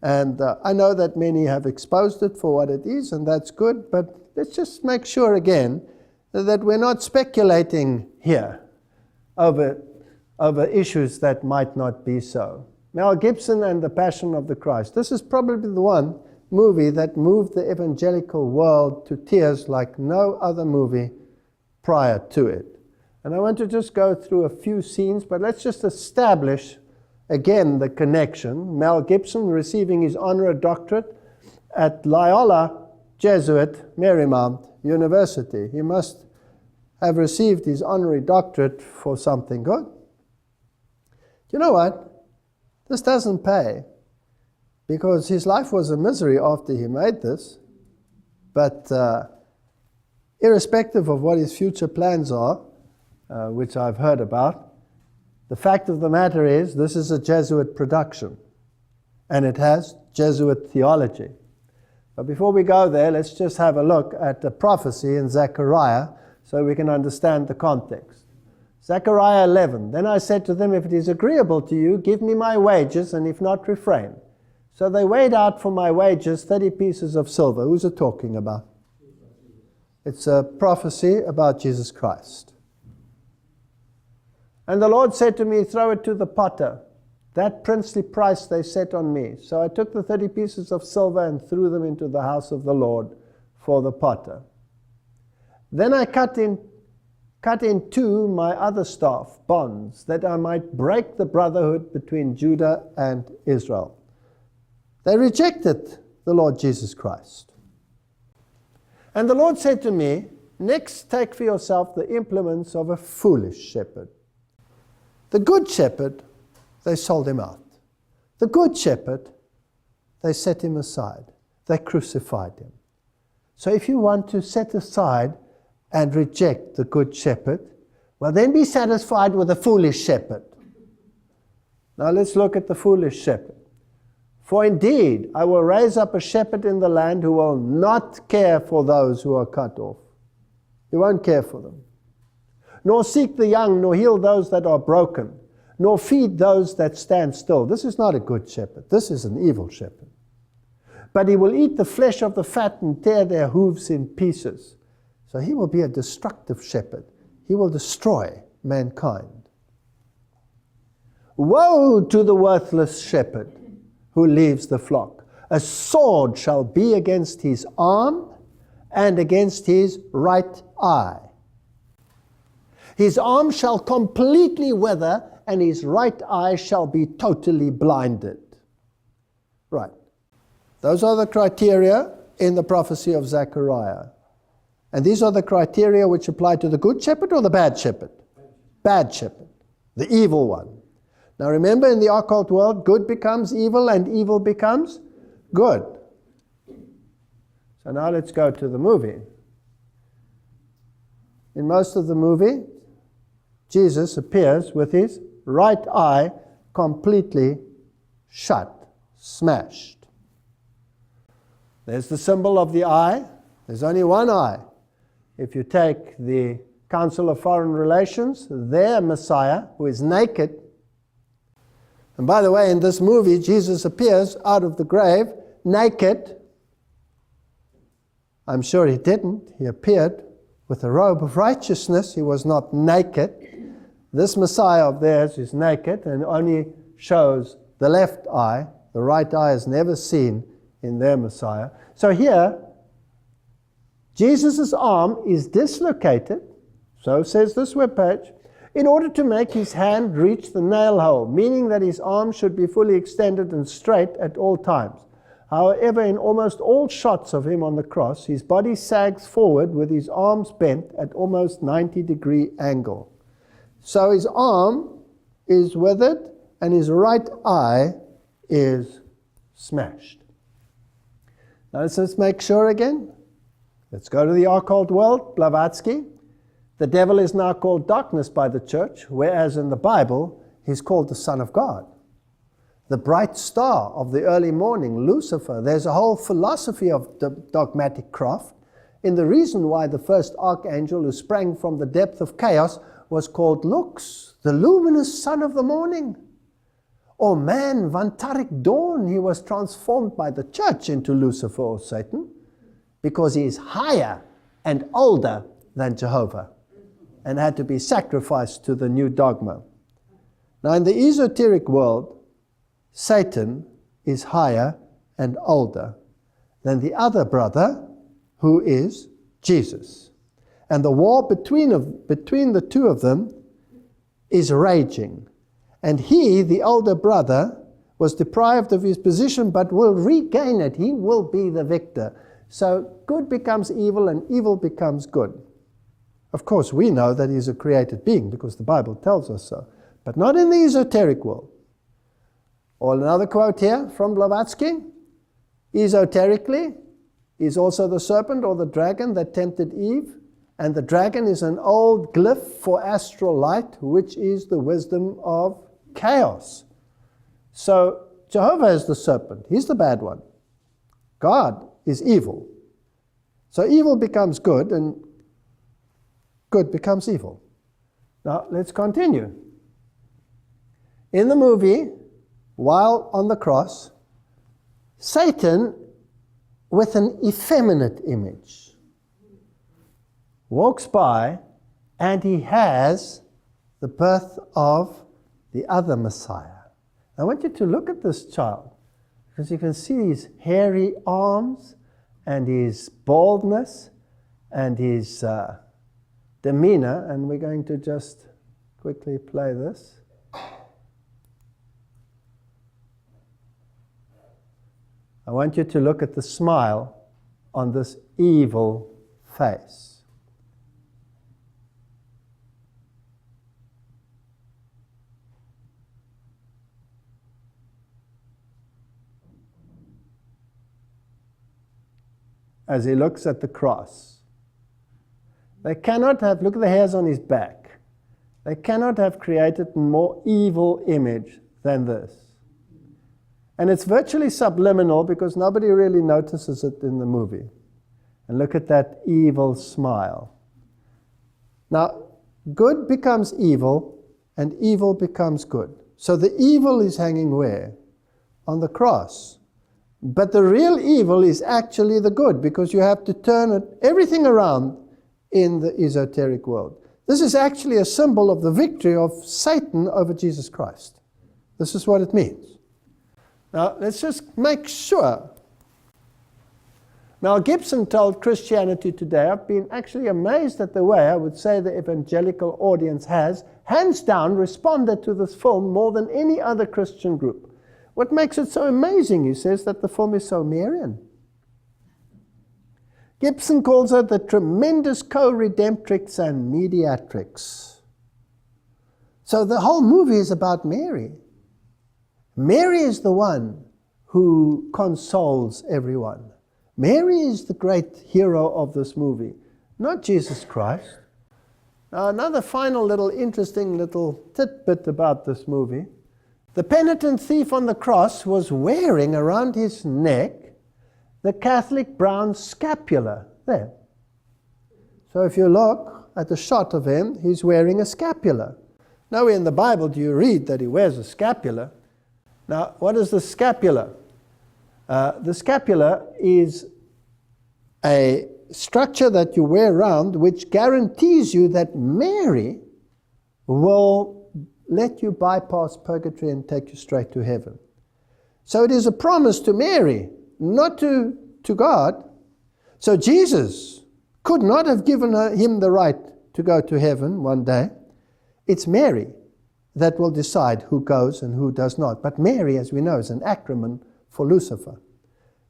And I know that many have exposed it for what it is, and that's good, but let's just make sure again that we're not speculating here over issues that might not be so. Mel Gibson and The Passion of the Christ. This is probably the one movie that moved the evangelical world to tears like no other movie prior to it. And I want to just go through a few scenes, but let's just establish again the connection. Mel Gibson receiving his honorary doctorate at Loyola Jesuit Marymount University. He must have received his honorary doctorate for something good. You know what? This doesn't pay, because his life was a misery after he made this. But irrespective of what his future plans are, which I've heard about, the fact of the matter is this is a Jesuit production, and it has Jesuit theology. But before we go there, let's just have a look at the prophecy in Zechariah so we can understand the context. Zechariah 11, then I said to them, if it is agreeable to you, give me my wages, and if not, refrain. So they weighed out for my wages 30 pieces of silver. Who's it talking about? It's a prophecy about Jesus Christ. And the Lord said to me, throw it to the potter. That princely price they set on me. So I took the 30 pieces of silver and threw them into the house of the Lord for the potter. Then I cut in two my other staff, bonds, that I might break the brotherhood between Judah and Israel. They rejected the Lord Jesus Christ. And the Lord said to me, next take for yourself the implements of a foolish shepherd. The good shepherd, they sold him out. The good shepherd, they set him aside. They crucified him. So if you want to set aside and reject the good shepherd, well, then be satisfied with the foolish shepherd. Now let's look at the foolish shepherd. For indeed, I will raise up a shepherd in the land who will not care for those who are cut off. He won't care for them. Nor seek the young, nor heal those that are broken, nor feed those that stand still. This is not a good shepherd. This is an evil shepherd. But he will eat the flesh of the fat and tear their hooves in pieces. So he will be a destructive shepherd. He will destroy mankind. Woe to the worthless shepherd who leaves the flock. A sword shall be against his arm and against his right eye. His arm shall completely wither, and his right eye shall be totally blinded. Right. Those are the criteria in the prophecy of Zechariah. And these are the criteria which apply to the good shepherd or the bad shepherd? Bad shepherd. The evil one. Now remember, in the occult world, good becomes evil and evil becomes good. So now let's go to the movie. In most of the movie, Jesus appears with his right eye completely shut, smashed. There's the symbol of the eye. There's only one eye. If you take the Council of Foreign Relations, their Messiah, who is naked, and by the way, in this movie, Jesus appears out of the grave naked. I'm sure he didn't. He appeared with a robe of righteousness. He was not naked. This Messiah of theirs is naked and only shows the left eye. The right eye is never seen in their Messiah. So here, Jesus' arm is dislocated, so says this webpage, in order to make his hand reach the nail hole, meaning that his arm should be fully extended and straight at all times. However, in almost all shots of him on the cross, his body sags forward with his arms bent at almost 90-degree angle. So his arm is withered and his right eye is smashed. Now let's make sure again. Let's go to the occult world, Blavatsky. The devil is now called darkness by the church, whereas in the Bible, he's called the Son of God. the bright star of the early morning, Lucifer. There's a whole philosophy of dogmatic craft in the reason why the first archangel who sprang from the depth of chaos was called Lux, the luminous son of the morning. Or man, Vantarik dawn, he was transformed by the church into Lucifer or Satan because he is higher and older than Jehovah and had to be sacrificed to the new dogma. Now in the esoteric world, Satan is higher and older than the other brother, who is Jesus. And the war between the two of them is raging. And he, the older brother, was deprived of his position but will regain it. He will be the victor. So good becomes evil and evil becomes good. Of course, we know that he's a created being because the Bible tells us so. But not in the esoteric world. Or another quote here from Blavatsky. Esoterically, he's also the serpent or the dragon that tempted Eve. And the dragon is an old glyph for astral light, which is the wisdom of chaos. So Jehovah is the serpent. He's the bad one. God is evil. So evil becomes good and good becomes evil. Now let's continue. In the movie, while on the cross, Satan, with an effeminate image, walks by and he has the birth of the other Messiah. I want you to look at this child because you can see his hairy arms and his baldness and his demeanor, and we're going to just quickly play this. I want you to look at the smile on this evil face. As he looks at the cross. They cannot have, look at the hairs on his back. They cannot have created a more evil image than this. And it's virtually subliminal because nobody really notices it in the movie. And look at that evil smile. Now, good becomes evil and evil becomes good. So the evil is hanging where? On the cross. But the real evil is actually the good because you have to turn everything around in the esoteric world. This is actually a symbol of the victory of Satan over Jesus Christ. This is what it means. Now, let's just make sure. Mel Gibson told Christianity Today, I've been actually amazed at the way I would say the evangelical audience has, hands down, responded to this film more than any other Christian group. What makes it so amazing, he says, that the film is so Marian. Gibson calls it the tremendous co-redemptrix and mediatrix. So the whole movie is about Mary. Mary is the one who consoles everyone. Mary is the great hero of this movie, not Jesus Christ. Now, another final little interesting little tidbit about this movie. The penitent thief on the cross was wearing around his neck the Catholic brown scapular there. So if you look at the shot of him, he's wearing a scapular. Nowhere in the Bible do you read that he wears a scapular. Now, what is the scapula? The scapula is a structure that you wear around which guarantees you that Mary will let you bypass purgatory and take you straight to heaven. So it is a promise to Mary, not to God. So Jesus could not have given him the right to go to heaven one day. It's Mary that will decide who goes and who does not. But Mary, as we know, is an acronym for Lucifer,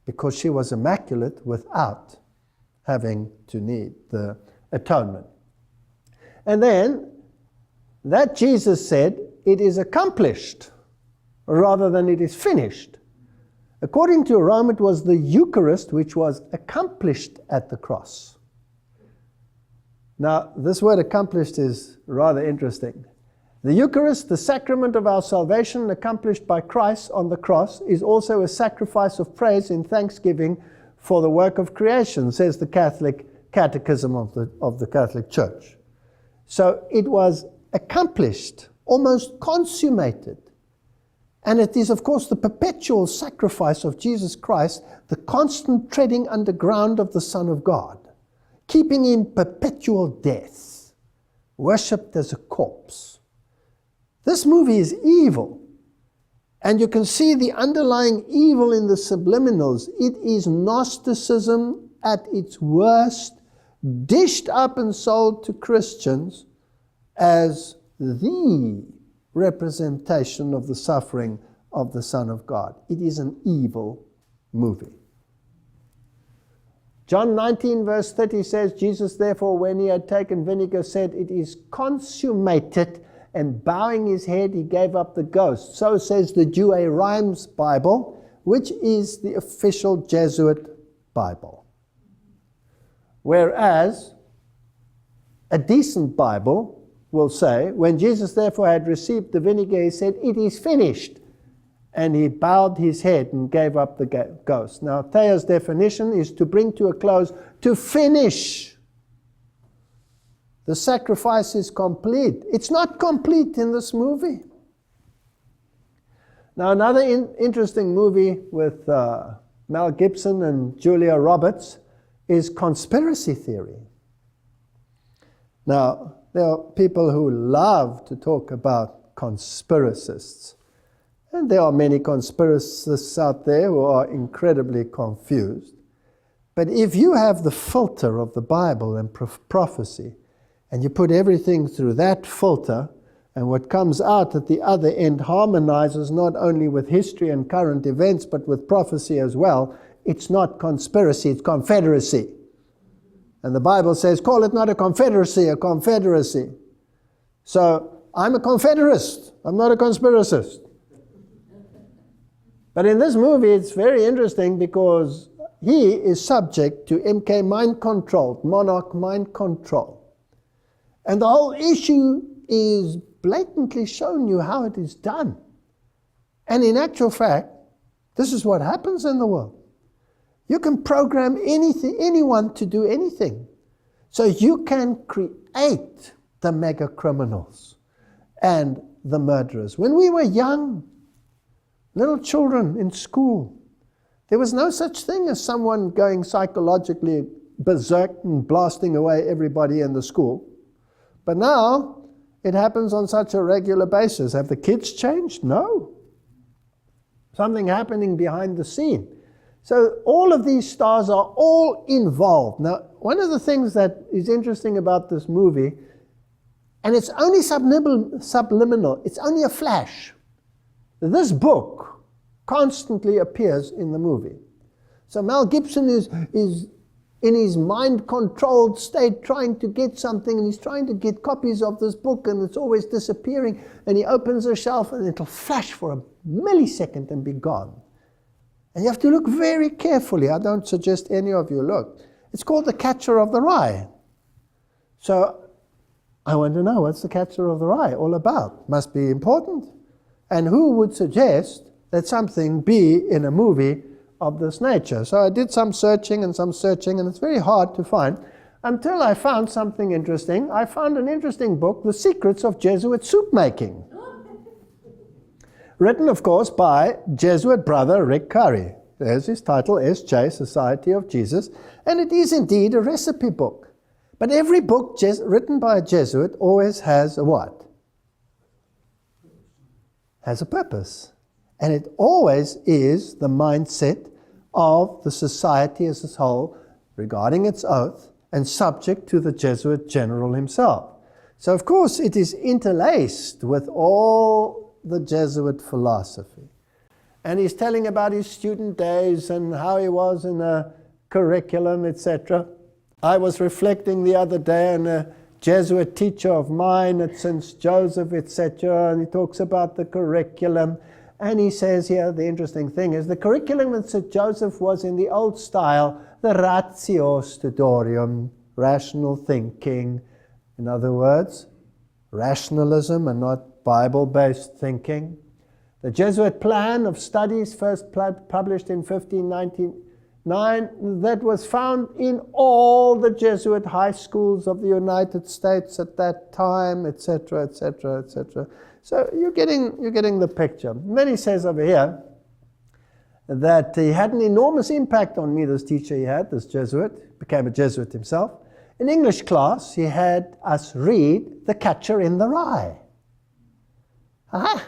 because she was immaculate without having to need the atonement. And then, that Jesus said, it is accomplished, rather than it is finished. According to Rome, it was the Eucharist which was accomplished at the cross. Now, this word accomplished is rather interesting. The Eucharist, the sacrament of our salvation accomplished by Christ on the cross, is also a sacrifice of praise and thanksgiving for the work of creation, says the Catholic Catechism of the Catholic Church. So it was accomplished, almost consummated. And it is, of course, the perpetual sacrifice of Jesus Christ, the constant treading underground of the Son of God, keeping in perpetual death, worshipped as a corpse. This movie is evil. And you can see the underlying evil in the subliminals. It is Gnosticism at its worst, dished up and sold to Christians as the representation of the suffering of the Son of God. It is an evil movie. John 19 verse 30 says, Jesus therefore, when he had taken vinegar, said, "It is consummated," and bowing his head, he gave up the ghost. So says the Douay Rheims Bible, which is the official Jesuit Bible. Whereas a decent Bible will say, when Jesus therefore had received the vinegar, he said, "It is finished." And he bowed his head and gave up the ghost. Now, Thea's definition is to bring to a close, to finish. The sacrifice is complete. It's not complete in this movie. Now, another interesting movie with Mel Gibson and Julia Roberts is Conspiracy Theory. Now, there are people who love to talk about conspiracists. And there are many conspiracists out there who are incredibly confused. But if you have the filter of the Bible and prophecy, and you put everything through that filter, and what comes out at the other end harmonizes not only with history and current events, but with prophecy as well, it's not conspiracy, it's confederacy. And the Bible says, call it not a confederacy, a confederacy. So I'm a confederist, I'm not a conspiracist. But in this movie, it's very interesting because he is subject to MK mind control, monarch mind control. And the whole issue is blatantly showing you how it is done. And in actual fact, this is what happens in the world. You can program anyone to do anything. So you can create the mega criminals and the murderers. When we were young, little children in school, there was no such thing as someone going psychologically berserk and blasting away everybody in the school. But now, it happens on such a regular basis. Have the kids changed? No. Something happening behind the scene. So all of these stars are all involved. Now, one of the things that is interesting about this movie, and it's only subliminal, it's only a flash. This book constantly appears in the movie. So Mel Gibson is in his mind-controlled state trying to get something, and he's trying to get copies of this book, and it's always disappearing, and he opens a shelf and it'll flash for a millisecond and be gone. And you have to look very carefully. I don't suggest any of you look. It's called The Catcher of the Rye. So I want to know, what's The Catcher of the Rye all about? Must be important. And who would suggest that something be in a movie of this nature? So I did some searching, and it's very hard to find until I found something interesting. I found an interesting book, The Secrets of Jesuit Soup Making. Written, of course, by Jesuit brother Rick Curry. There's his title, S.J., Society of Jesus. And it is indeed a recipe book. But every book written by a Jesuit always has a what? Has a purpose. And it always is the mindset of the society as a whole regarding its oath and subject to the Jesuit general himself. So, of course, it is interlaced with all the Jesuit philosophy. And he's telling about his student days and how he was in a curriculum, etc. I was reflecting the other day on a Jesuit teacher of mine at St. Joseph, etc., and he talks about the curriculum. And he says here, the interesting thing is, the curriculum at St. Joseph was in the old style, the ratio studiorum, rational thinking. In other words, rationalism and not Bible-based thinking. The Jesuit plan of studies, first published in 1599, that was found in all the Jesuit high schools of the United States at that time, etc., etc., etc. So you're getting the picture. Then he says over here that he had an enormous impact on me, this teacher he had, this Jesuit, became a Jesuit himself. In English class, he had us read The Catcher in the Rye. Aha!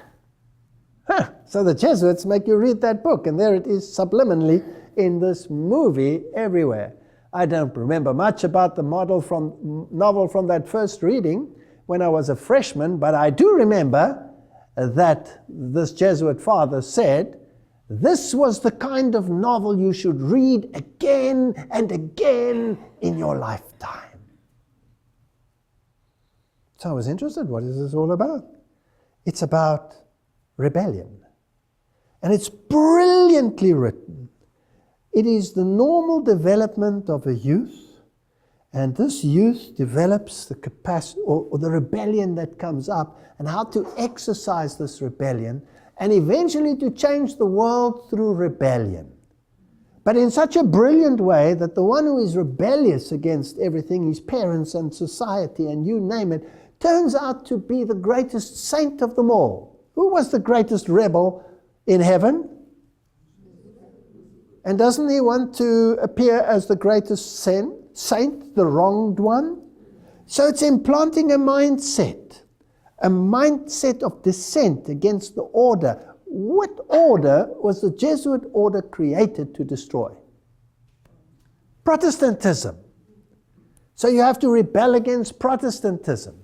Huh. So the Jesuits make you read that book, and there it is subliminally in this movie everywhere. I don't remember much about the novel from that first reading when I was a freshman, but I do remember that this Jesuit father said, this was the kind of novel you should read again and again in your lifetime. So I was interested, what is this all about? It's about rebellion. And it's brilliantly written. It is the normal development of a youth, and this youth develops the capacity or the rebellion that comes up, and how to exercise this rebellion, and eventually to change the world through rebellion. But in such a brilliant way that the one who is rebellious against everything, his parents and society and you name it, turns out to be the greatest saint of them all. Who was the greatest rebel in heaven? And doesn't he want to appear as the greatest saint, the wronged one? So it's implanting a mindset of dissent against the order. What order was the Jesuit order created to destroy? Protestantism. So you have to rebel against Protestantism.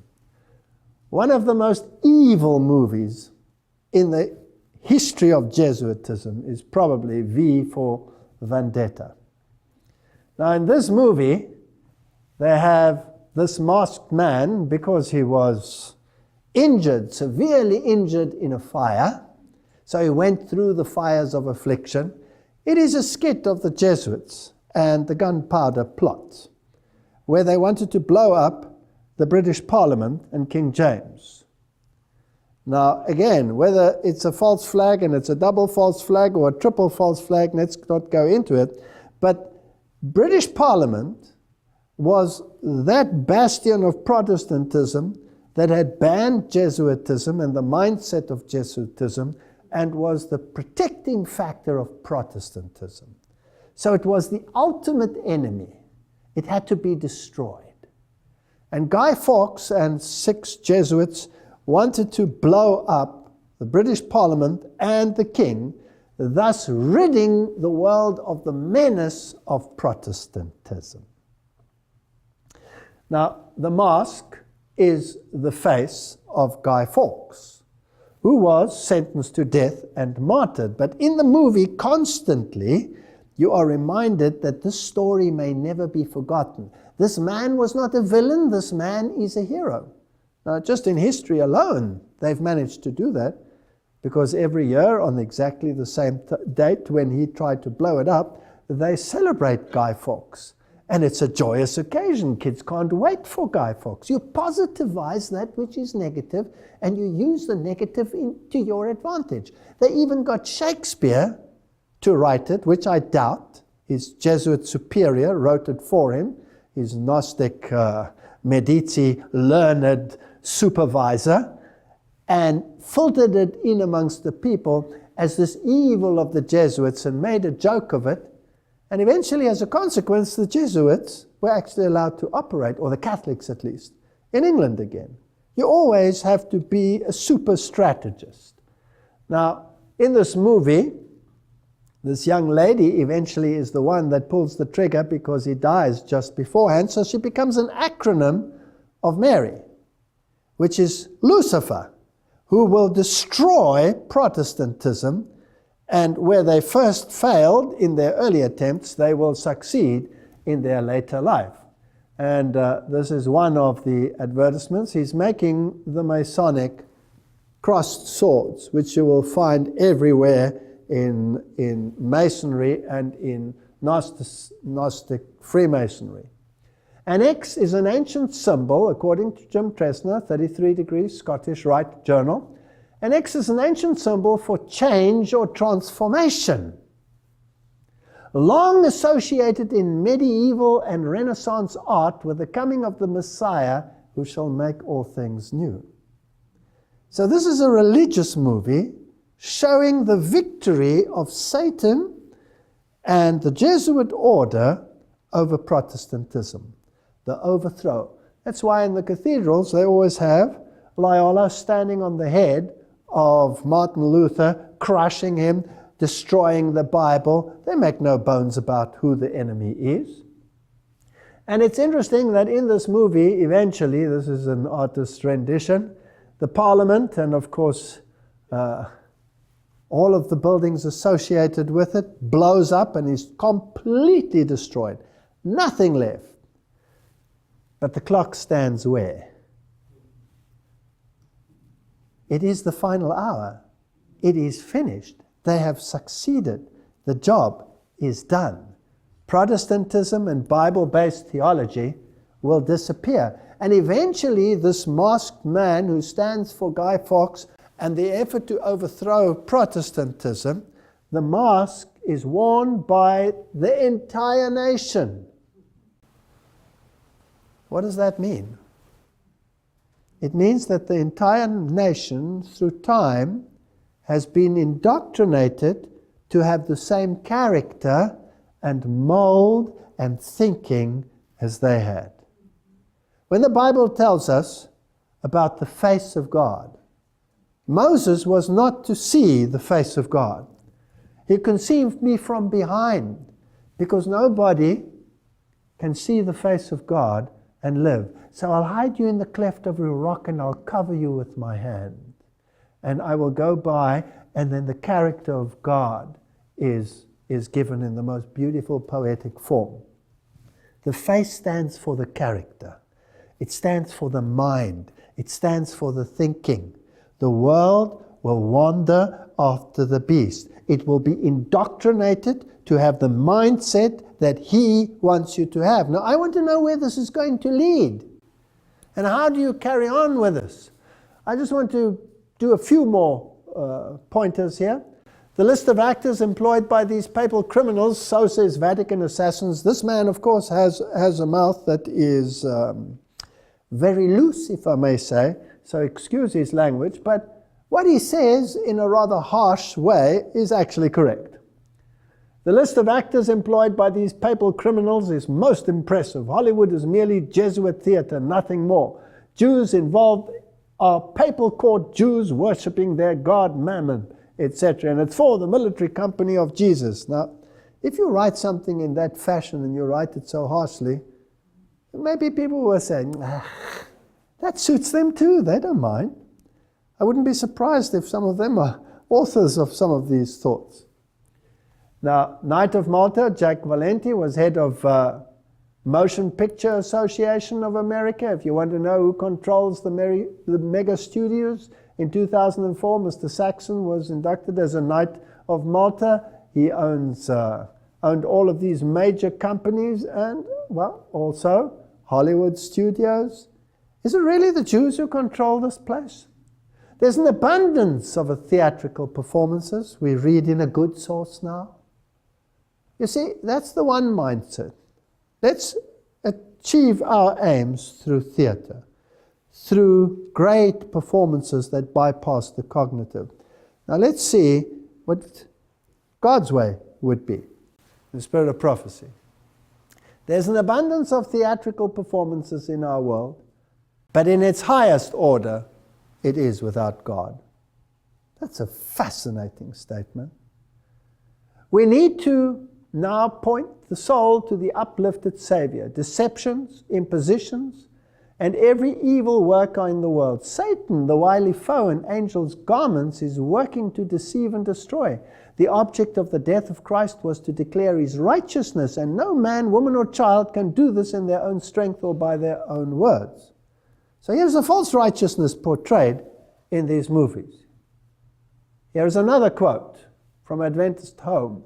One of the most evil movies in the history of Jesuitism is probably V for Vendetta. Now in this movie, they have this masked man, because he was injured, severely injured in a fire, so he went through the fires of affliction. It is a skit of the Jesuits and the gunpowder plot, where they wanted to blow up the British Parliament and King James. Now, again, whether it's a false flag and it's a double false flag or a triple false flag, let's not go into it, but British Parliament was that bastion of Protestantism that had banned Jesuitism and the mindset of Jesuitism, and was the protecting factor of Protestantism. So it was the ultimate enemy. It had to be destroyed. And Guy Fawkes and 6 Jesuits wanted to blow up the British Parliament and the King, thus ridding the world of the menace of Protestantism. Now, the mask is the face of Guy Fawkes, who was sentenced to death and martyred. But in the movie, constantly, you are reminded that this story may never be forgotten. This man was not a villain, this man is a hero. Now, just in history alone, they've managed to do that, because every year on exactly the same date when he tried to blow it up, they celebrate Guy Fawkes. And it's a joyous occasion. Kids can't wait for Guy Fawkes. You positivize that which is negative, and you use the negative to your advantage. They even got Shakespeare to write it, which I doubt. His Jesuit superior wrote it for him, his Gnostic Medici learned supervisor, and filtered it in amongst the people as this evil of the Jesuits and made a joke of it. And eventually, as a consequence, the Jesuits were actually allowed to operate, or the Catholics at least, in England again. You always have to be a super strategist. Now, in this movie, this young lady eventually is the one that pulls the trigger, because he dies just beforehand, so she becomes an acronym of Mary, which is Lucifer, who will destroy Protestantism, and where they first failed in their early attempts, they will succeed in their later life. And this is one of the advertisements. He's making the Masonic crossed swords, which you will find everywhere in Masonry and in Gnostic Freemasonry. An X is an ancient symbol, according to Jim Tressner, 33 Degrees, Scottish Rite Journal. An X is an ancient symbol for change or transformation, long associated in medieval and Renaissance art with the coming of the Messiah who shall make all things new. So this is a religious movie showing the victory of Satan and the Jesuit order over Protestantism, the overthrow. That's why in the cathedrals they always have Loyola standing on the head of Martin Luther, crushing him, destroying the Bible. They make no bones about who the enemy is. And it's interesting that in this movie, eventually, this is an artist's rendition, the Parliament, and of course, all of the buildings associated with it, blows up and is completely destroyed. Nothing left. But the clock stands where? It is the final hour. It is finished. They have succeeded. The job is done. Protestantism and Bible-based theology will disappear. And eventually this masked man who stands for Guy Fawkes and the effort to overthrow Protestantism, the mask is worn by the entire nation. What does that mean? It means that the entire nation, through time, has been indoctrinated to have the same character and mold and thinking as they had. When the Bible tells us about the face of God, Moses was not to see the face of God. He conceived me from behind, because nobody can see the face of God and live. So I'll hide you in the cleft of a rock and I'll cover you with my hand. And I will go by, and then the character of God is given in the most beautiful poetic form. The face stands for the character. It stands for the mind. It stands for the thinking. The world will wander after the beast. It will be indoctrinated to have the mindset that he wants you to have. Now, I want to know where this is going to lead. And how do you carry on with this? I just want to do a few more pointers here. The list of actors employed by these papal criminals, so says Vatican assassins. This man, of course, has a mouth that is very loose, if I may say, so excuse his language, but what he says in a rather harsh way is actually correct. The list of actors employed by these papal criminals is most impressive. Hollywood is merely Jesuit theater, nothing more. Jews involved are papal court Jews worshipping their god Mammon, etc. And it's for the military company of Jesus. Now, if you write something in that fashion and you write it so harshly, maybe people will say, that suits them too, they don't mind. I wouldn't be surprised if some of them are authors of some of these thoughts. Now, Knight of Malta, Jack Valenti, was head of Motion Picture Association of America. If you want to know who controls the mega studios, in 2004, Mr. Saxon was inducted as a Knight of Malta. He owned all of these major companies and, well, also Hollywood studios. Is it really the Jews who control this place? There's an abundance of theatrical performances. We read in a good source now. You see, that's the one mindset. Let's achieve our aims through theater, through great performances that bypass the cognitive. Now let's see what God's way would be, the spirit of prophecy. There's an abundance of theatrical performances in our world, but in its highest order, it is without God. That's a fascinating statement. We need to now point the soul to the uplifted Savior. Deceptions, impositions, and every evil worker in the world. Satan, the wily foe in angels' garments, is working to deceive and destroy. The object of the death of Christ was to declare his righteousness, and no man, woman, or child can do this in their own strength or by their own words. So here's the false righteousness portrayed in these movies. Here's another quote from Adventist Home.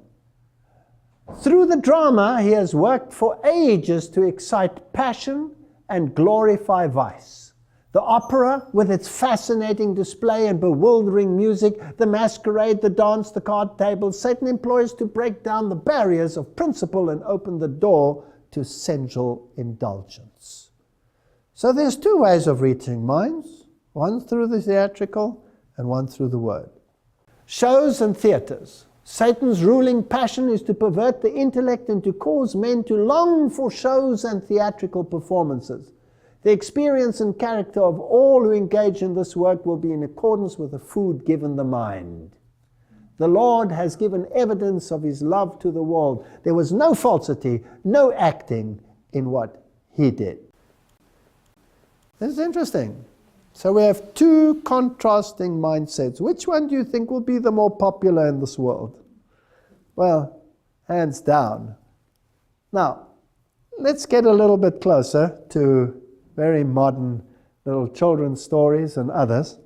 Through the drama, he has worked for ages to excite passion and glorify vice. The opera, with its fascinating display and bewildering music, the masquerade, the dance, the card tables, Satan employs to break down the barriers of principle and open the door to sensual indulgence. So there's two ways of reaching minds, one through the theatrical and one through the word. Shows and theaters. Satan's ruling passion is to pervert the intellect and to cause men to long for shows and theatrical performances. The experience and character of all who engage in this work will be in accordance with the food given the mind. The Lord has given evidence of his love to the world. There was no falsity, no acting in what he did. This is interesting. So we have two contrasting mindsets. Which one do you think will be the more popular in this world? Well, hands down. Now, let's get a little bit closer to very modern little children's stories and others,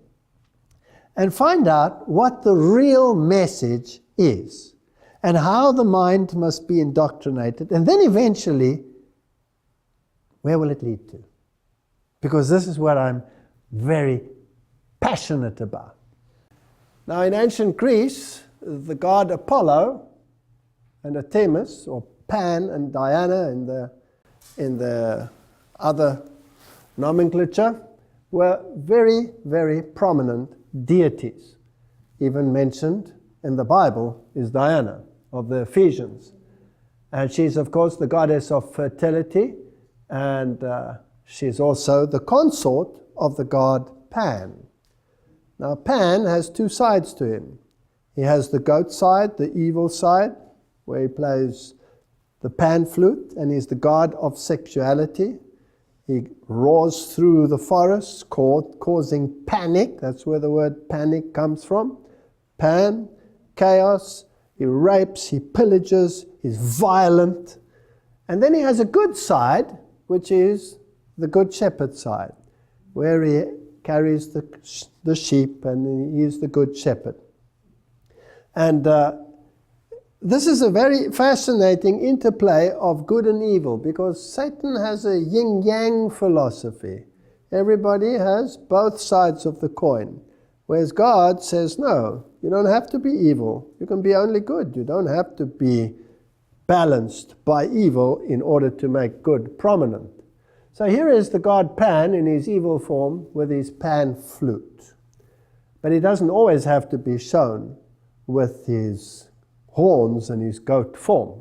and find out what the real message is, and how the mind must be indoctrinated, and then eventually, where will it lead to? Because this is what I'm very passionate about. Now, in ancient Greece, the god Apollo and Artemis, or Pan and Diana in the other nomenclature, were very, very prominent deities. Even mentioned in the Bible is Diana of the Ephesians. And she's, of course, the goddess of fertility, and she's also the consort of the god Pan. Now, Pan has two sides to him. He has the goat side, the evil side, where he plays the pan flute, and he's the god of sexuality. He roars through the forests, causing panic. That's where the word panic comes from. Pan, chaos. He rapes, he pillages, he's violent. And then he has a good side, which is the good shepherd side, where he carries the sheep, and he is the good shepherd. And this is a very fascinating interplay of good and evil, because Satan has a yin-yang philosophy. Everybody has both sides of the coin, whereas God says, no, you don't have to be evil. You can be only good. You don't have to be balanced by evil in order to make good prominent. So here is the god Pan in his evil form with his pan flute. But he doesn't always have to be shown with his horns and his goat form.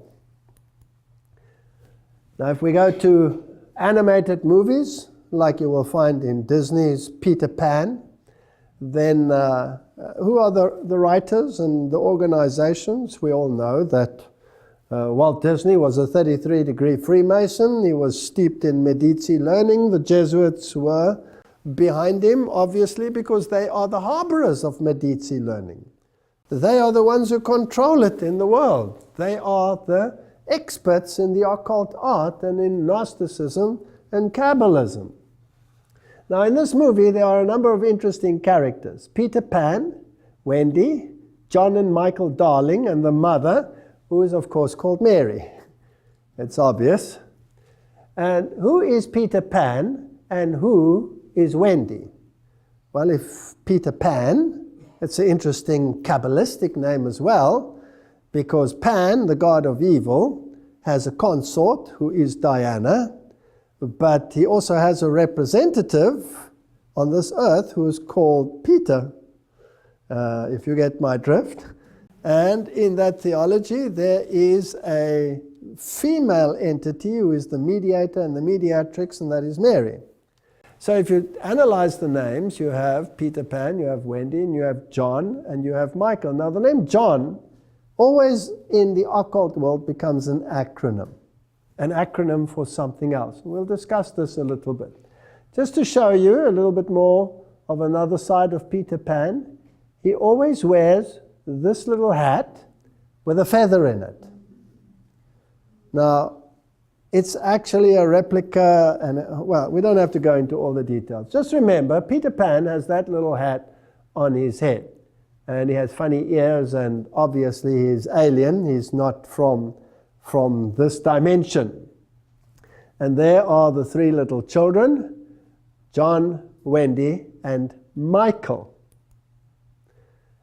Now, if we go to animated movies, like you will find in Disney's Peter Pan, then who are the writers and the organizations? We all know that Walt Disney was a 33-degree Freemason. He was steeped in Medici learning. The Jesuits were behind him, obviously, because they are the harborers of Medici learning. They are the ones who control it in the world. They are the experts in the occult art and in Gnosticism and Kabbalism. Now, in this movie, there are a number of interesting characters. Peter Pan, Wendy, John and Michael Darling, and the mother, who is, of course, called Mary. It's obvious. And who is Peter Pan and who is Wendy? Well, if Peter Pan, it's an interesting Kabbalistic name as well, because Pan, the god of evil, has a consort who is Diana, but he also has a representative on this earth who is called Peter, if you get my drift. And in that theology, there is a female entity who is the mediator and the mediatrix, and that is Mary. So if you analyze the names, you have Peter Pan, you have Wendy, and you have John, and you have Michael. Now, the name John always in the occult world becomes an acronym for something else. We'll discuss this a little bit. Just to show you a little bit more of another side of Peter Pan, he always wears this little hat with a feather in it. Now, it's actually a replica, and well, we don't have to go into all the details. Just remember, Peter Pan has that little hat on his head, and he has funny ears, and obviously he's alien. He's not from from this dimension. And there are the three little children, John, Wendy, and Michael.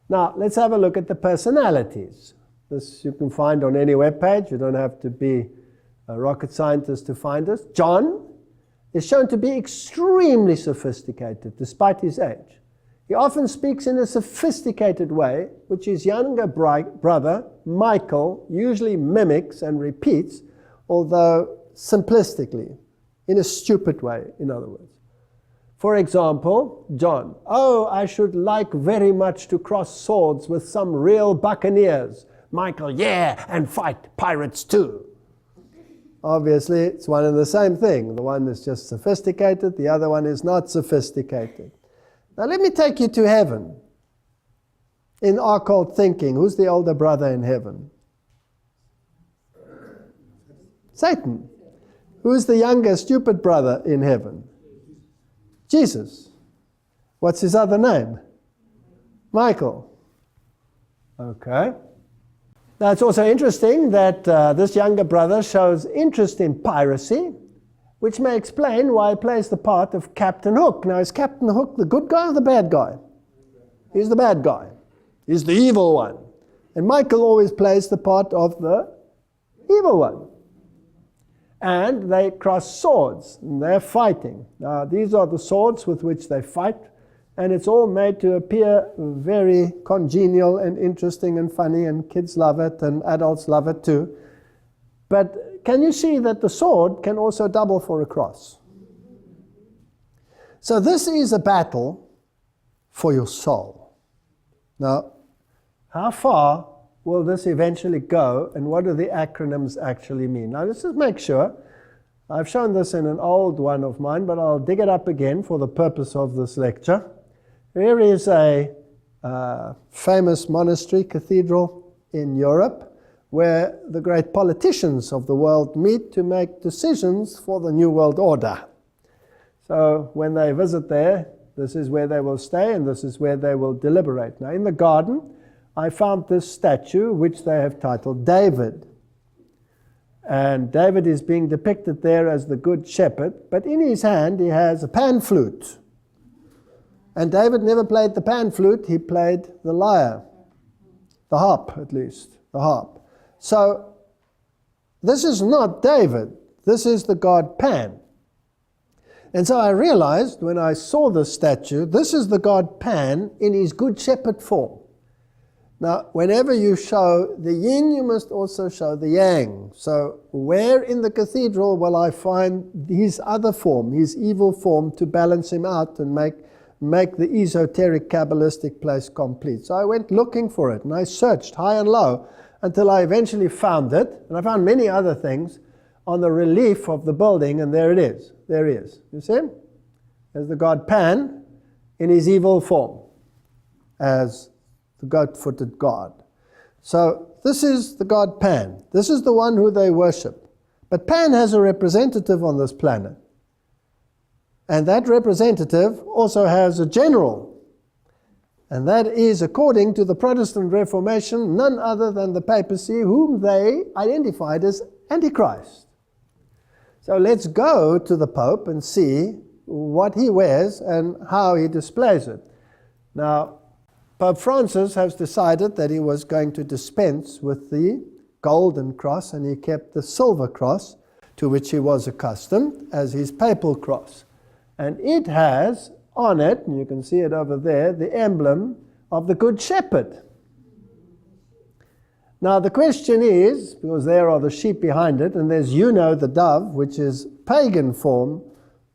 Now, let's have a look at the personalities. This you can find on any webpage. You don't have to be a rocket scientist to find this. John is shown to be extremely sophisticated, despite his age. He often speaks in a sophisticated way, which his younger brother, Michael, usually mimics and repeats, although simplistically, in a stupid way, in other words. For example, John, "Oh, I should like very much to cross swords with some real buccaneers." Michael, "Yeah, and fight pirates too." Obviously, it's one and the same thing. The one is just sophisticated, the other one is not sophisticated. Now let me take you to heaven. In occult thinking, who's the older brother in heaven? Satan. Who's the younger stupid brother in heaven? Jesus. What's his other name? Michael. Okay. Now it's also interesting that this younger brother shows interest in piracy, which may explain why he plays the part of Captain Hook. Now, is Captain Hook the good guy or the bad guy? He's the bad guy. He's the evil one. And Michael always plays the part of the evil one. And they cross swords, and they're fighting. Now, these are the swords with which they fight, and it's all made to appear very congenial and interesting and funny, and kids love it, and adults love it too. But can you see that the sword can also double for a cross? So this is a battle for your soul. Now, how far will this eventually go, and what do the acronyms actually mean? Now, let's just make sure. I've shown this in an old one of mine, but I'll dig it up again for the purpose of this lecture. Here is a famous monastery cathedral in Europe where the great politicians of the world meet to make decisions for the New World Order. So when they visit there, this is where they will stay and this is where they will deliberate. Now, in the garden, I found this statue which they have titled David. And David is being depicted there as the good shepherd, but in his hand he has a pan flute. And David never played the pan flute, he played the lyre. The harp, at least, the harp. So, this is not David, this is the god Pan. And so I realized when I saw this statue, this is the god Pan in his good shepherd form. Now, whenever you show the yin, you must also show the yang. So, where in the cathedral will I find his other form, his evil form, to balance him out and make the esoteric Kabbalistic place complete? So I went looking for it, and I searched high and low until I eventually found it. And I found many other things on the relief of the building, and there it is. There he is. You see him? There's the god Pan in his evil form as the goat-footed god. So this is the god Pan. This is the one who they worship. But Pan has a representative on this planet. And that representative also has a general. And that is, according to the Protestant Reformation, none other than the papacy, whom they identified as Antichrist. So let's go to the Pope and see what he wears and how he displays it. Now, Pope Francis has decided that he was going to dispense with the golden cross, and he kept the silver cross, to which he was accustomed, as his papal cross. And it has on it, and you can see it over there, the emblem of the Good Shepherd. Now the question is, because there are the sheep behind it, and there's Juno the dove, which is pagan form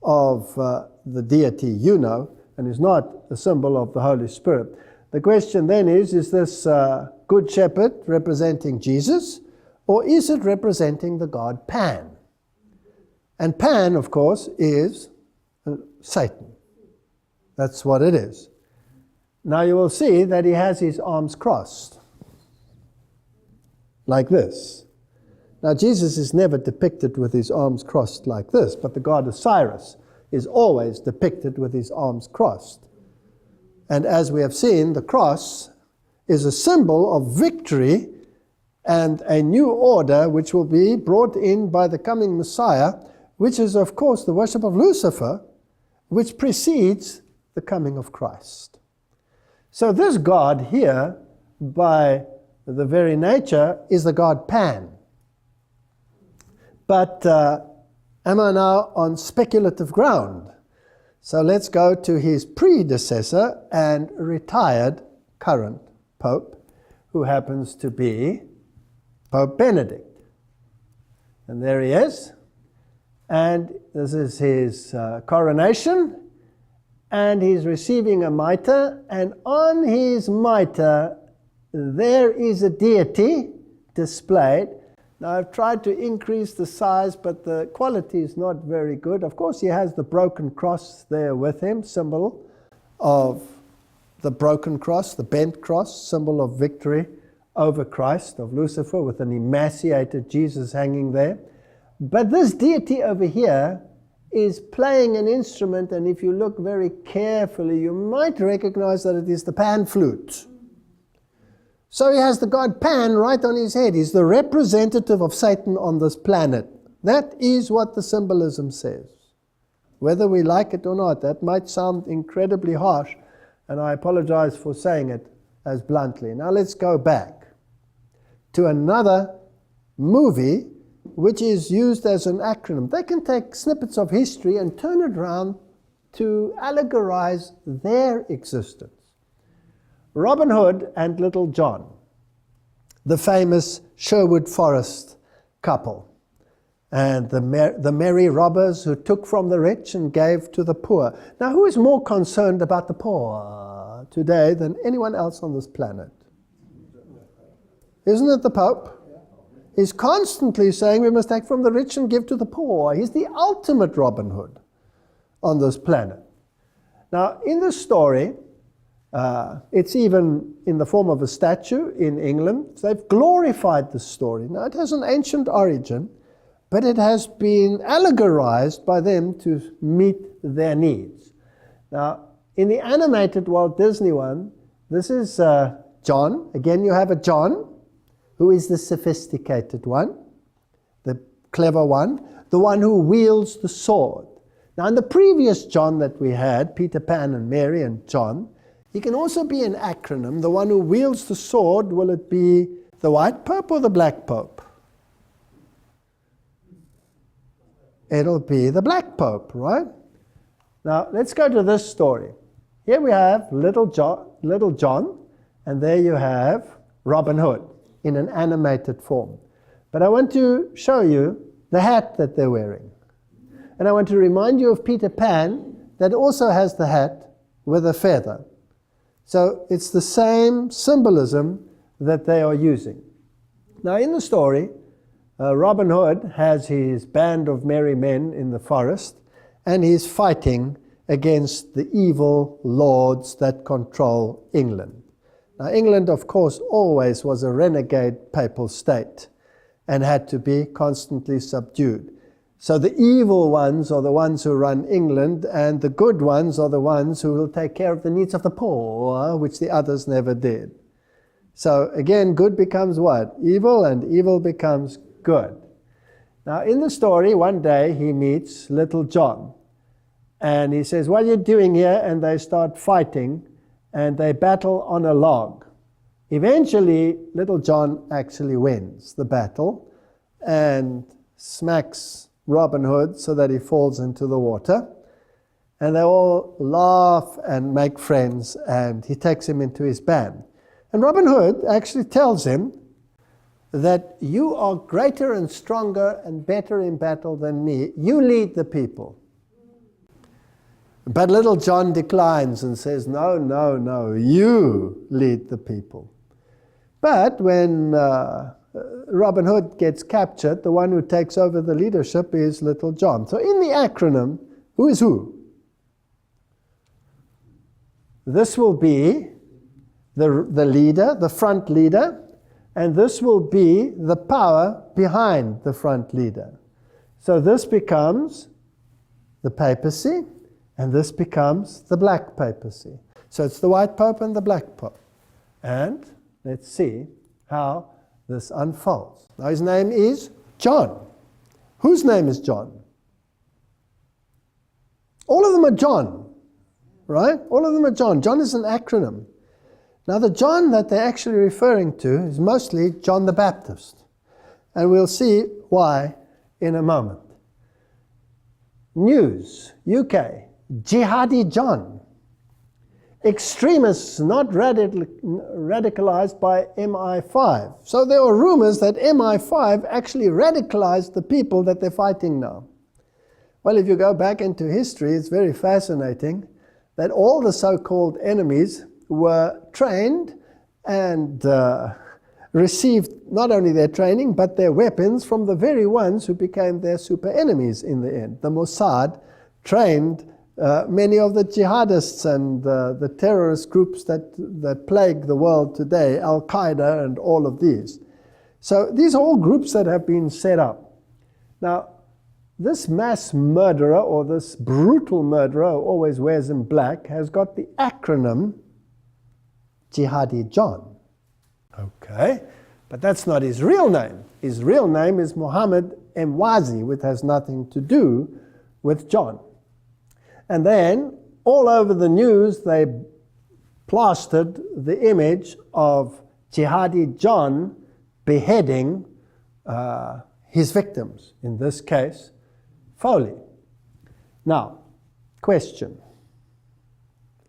of the deity Juno, and is not a symbol of the Holy Spirit. The question then is this Good Shepherd representing Jesus, or is it representing the god Pan? And Pan, of course, is Satan. That's what it is. Now you will see that he has his arms crossed, like this. Now Jesus is never depicted with his arms crossed like this, but the god Osiris is always depicted with his arms crossed. And as we have seen, the cross is a symbol of victory and a new order which will be brought in by the coming Messiah, which is, of course, the worship of Lucifer, which precedes the coming of Christ. So this God here, by the very nature, is the God Pan. But am I now on speculative ground? So let's go to his predecessor and retired current Pope, who happens to be Pope Benedict. And there he is. And this is his coronation. And he's receiving a mitre. And on his mitre, there is a deity displayed. Now, I've tried to increase the size, but the quality is not very good. Of course, he has the broken cross there with him, symbol of the broken cross, the bent cross, symbol of victory over Christ, of Lucifer, with an emaciated Jesus hanging there. But this deity over here is playing an instrument, and if you look very carefully, you might recognize that it is the pan flute. So he has the god Pan right on his head. He's the representative of Satan on this planet. That is what the symbolism says. Whether we like it or not, that might sound incredibly harsh, and I apologize for saying it as bluntly. Now let's go back to another movie which is used as an acronym. They can take snippets of history and turn it around to allegorize their existence. Robin Hood and Little John, the famous Sherwood Forest couple, and the merry robbers who took from the rich and gave to the poor. Now, who is more concerned about the poor today than anyone else on this planet? Isn't it the Pope? He's constantly saying we must take from the rich and give to the poor. He's the ultimate Robin Hood on this planet. Now, in this story, it's even in the form of a statue in England. They've glorified the story. Now, it has an ancient origin, but it has been allegorized by them to meet their needs. Now, in the animated Walt Disney one, this is John. Again, you have a John, who is the sophisticated one, the clever one, the one who wields the sword. Now, in the previous John that we had, Peter Pan and Mary and John, he can also be an acronym. The one who wields the sword, will it be the white pope or the black pope? It'll be the black pope, right? Now, let's go to this story. Here we have Little John, and there you have Robin Hood in an animated form. But I want to show you the hat that they're wearing. And I want to remind you of Peter Pan, that also has the hat with a feather. So it's the same symbolism that they are using. Now in the story, Robin Hood has his band of merry men in the forest, and he's fighting against the evil lords that control England. Now England, of course, always was a renegade papal state and had to be constantly subdued. So the evil ones are the ones who run England, and the good ones are the ones who will take care of the needs of the poor, which the others never did. So again, good becomes what? Evil, and evil becomes good. Now in the story, one day he meets Little John, and he says, "What are you doing here?" And they start fighting, and they battle on a log. Eventually, Little John actually wins the battle and smacks Robin Hood so that he falls into the water, and they all laugh and make friends, and he takes him into his band. And Robin Hood actually tells him that you are greater and stronger and better in battle than me. You lead the people. But Little John declines and says, no, no, no, you lead the people. But when Robin Hood gets captured, the one who takes over the leadership is Little John. So in the acronym, who is who? This will be the leader, the front leader, and this will be the power behind the front leader. So this becomes the papacy, and this becomes the black papacy. So it's the white pope and the black pope. And let's see how this unfolds. Now his name is John. Whose name is John? All of them are John, right? All of them are John. John is an acronym. Now the John that they're actually referring to is mostly John the Baptist. And we'll see why in a moment. News, UK, Jihadi John. Extremists not radicalized by MI5. So there are rumors that MI5 actually radicalized the people that they're fighting now. Well, if you go back into history, it's very fascinating that all the so-called enemies were trained and received not only their training, but their weapons from the very ones who became their super enemies in the end. The Mossad trained many of the jihadists and the terrorist groups that plague the world today, Al-Qaeda and all of these. So these are all groups that have been set up. Now, this mass murderer, or this brutal murderer who always wears in black, has got the acronym Jihadi John. Okay, but that's not his real name. His real name is Muhammad Mwazi, which has nothing to do with John. And then, all over the news, they plastered the image of Jihadi John beheading his victims, in this case, Foley. Now, question.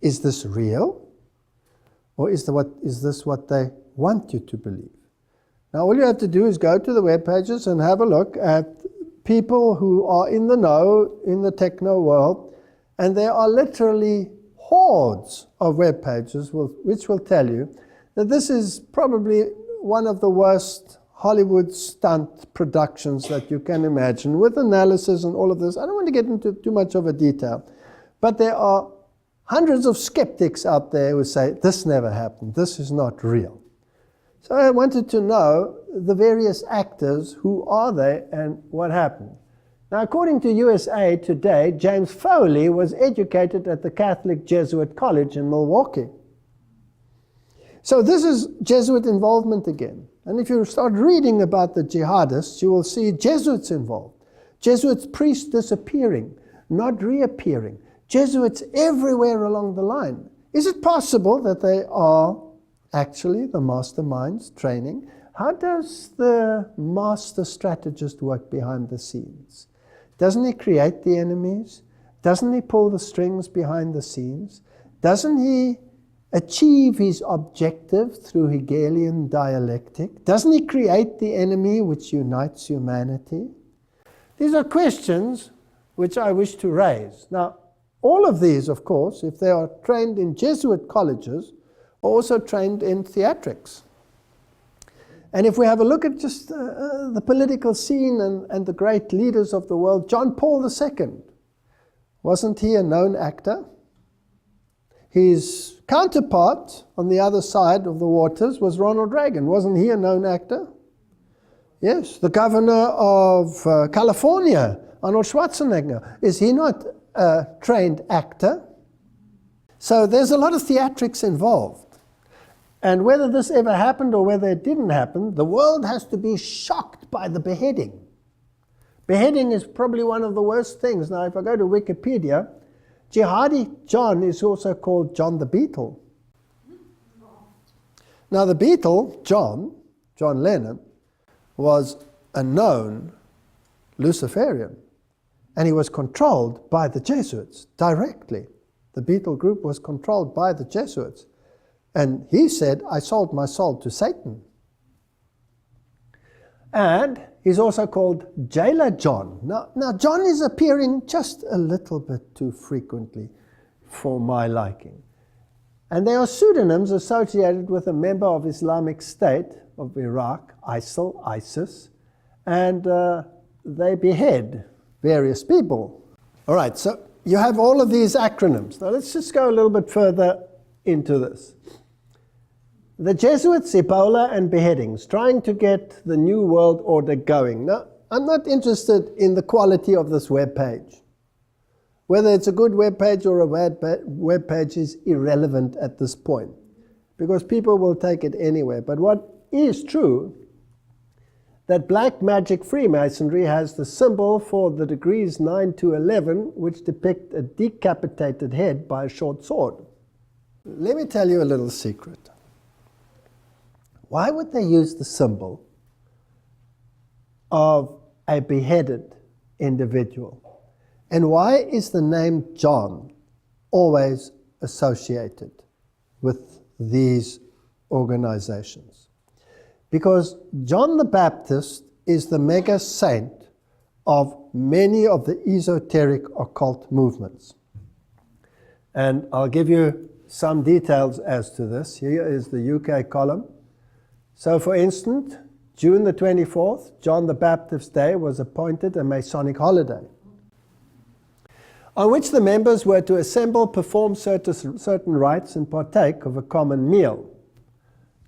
Is this real? Or is this what they want you to believe? Now, all you have to do is go to the web pages and have a look at people who are in the know, in the techno world, and there are literally hordes of web pages which will tell you that this is probably one of the worst Hollywood stunt productions that you can imagine, with analysis and all of this. I don't want to get into too much of a detail, but there are hundreds of skeptics out there who say, this never happened, this is not real. So I wanted to know the various actors, who are they and what happened. Now, according to USA Today, James Foley was educated at the Catholic Jesuit College in Milwaukee. So this is Jesuit involvement again. And if you start reading about the jihadists, you will see Jesuits involved. Jesuits priests disappearing, not reappearing. Jesuits everywhere along the line. Is it possible that they are actually the masterminds training? How does the master strategist work behind the scenes? Doesn't he create the enemies? Doesn't he pull the strings behind the scenes? Doesn't he achieve his objective through Hegelian dialectic? Doesn't he create the enemy which unites humanity? These are questions which I wish to raise. Now, all of these, of course, if they are trained in Jesuit colleges, are also trained in theatrics. And if we have a look at just the political scene and the great leaders of the world, John Paul II, wasn't he a known actor? His counterpart on the other side of the waters was Ronald Reagan. Wasn't he a known actor? Yes. The governor of California, Arnold Schwarzenegger, is he not a trained actor? So there's a lot of theatrics involved. And whether this ever happened or whether it didn't happen, the world has to be shocked by the beheading. Beheading is probably one of the worst things. Now, if I go to Wikipedia, Jihadi John is also called John the Beatle. Now, the Beatle, John Lennon, was a known Luciferian. And he was controlled by the Jesuits directly. The Beatle group was controlled by the Jesuits. And he said, I sold my soul to Satan. And he's also called Jailer John. Now John is appearing just a little bit too frequently for my liking. And there are pseudonyms associated with a member of Islamic State of Iraq, ISIL, ISIS, and they behead various people. All right, so you have all of these acronyms. Now let's just go a little bit further into this. The Jesuits, Ebola, and beheadings, trying to get the New World Order going. Now, I'm not interested in the quality of this web page. Whether it's a good web page or a bad web page is irrelevant at this point, because people will take it anywhere. But what is true that black magic Freemasonry has the symbol for the degrees 9 to 11, which depict a decapitated head by a short sword. Let me tell you a little secret. Why would they use the symbol of a beheaded individual? And why is the name John always associated with these organizations? Because John the Baptist is the mega saint of many of the esoteric occult movements. And I'll give you some details as to this. Here is the UK column. So for instance, June the 24th, John the Baptist's Day, was appointed a Masonic holiday, on which the members were to assemble, perform certain rites, and partake of a common meal.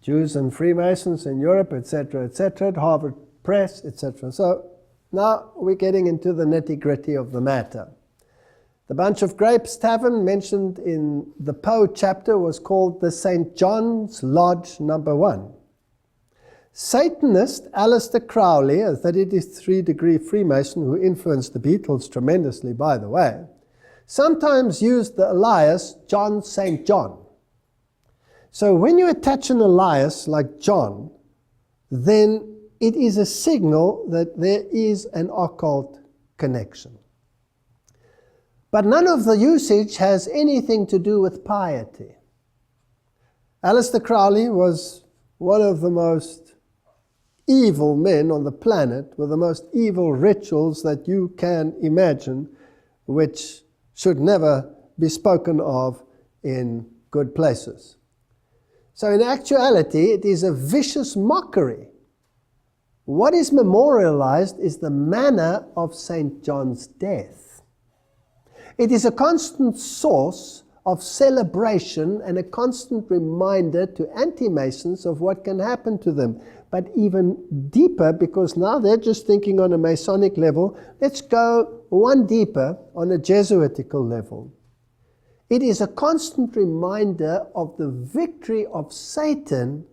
Jews and Freemasons in Europe, etc., etc., Harvard Press, etc. So now we're getting into the nitty-gritty of the matter. The Bunch of Grapes Tavern mentioned in the Poe chapter was called the St. John's Lodge No. 1. Satanist Aleister Crowley, a 33-degree Freemason who influenced the Beatles tremendously, by the way, sometimes used the alias John St. John. So when you attach an alias like John, then it is a signal that there is an occult connection. But none of the usage has anything to do with piety. Aleister Crowley was one of the most evil men on the planet, with the most evil rituals that you can imagine, which should never be spoken of in good places. So in actuality, it is a vicious mockery. What is memorialized is the manner of St. John's death. It is a constant source of celebration and a constant reminder to anti-Masons of what can happen to them. But even deeper, because now they're just thinking on a Masonic level, let's go one deeper on a Jesuitical level. It is a constant reminder of the victory of Satan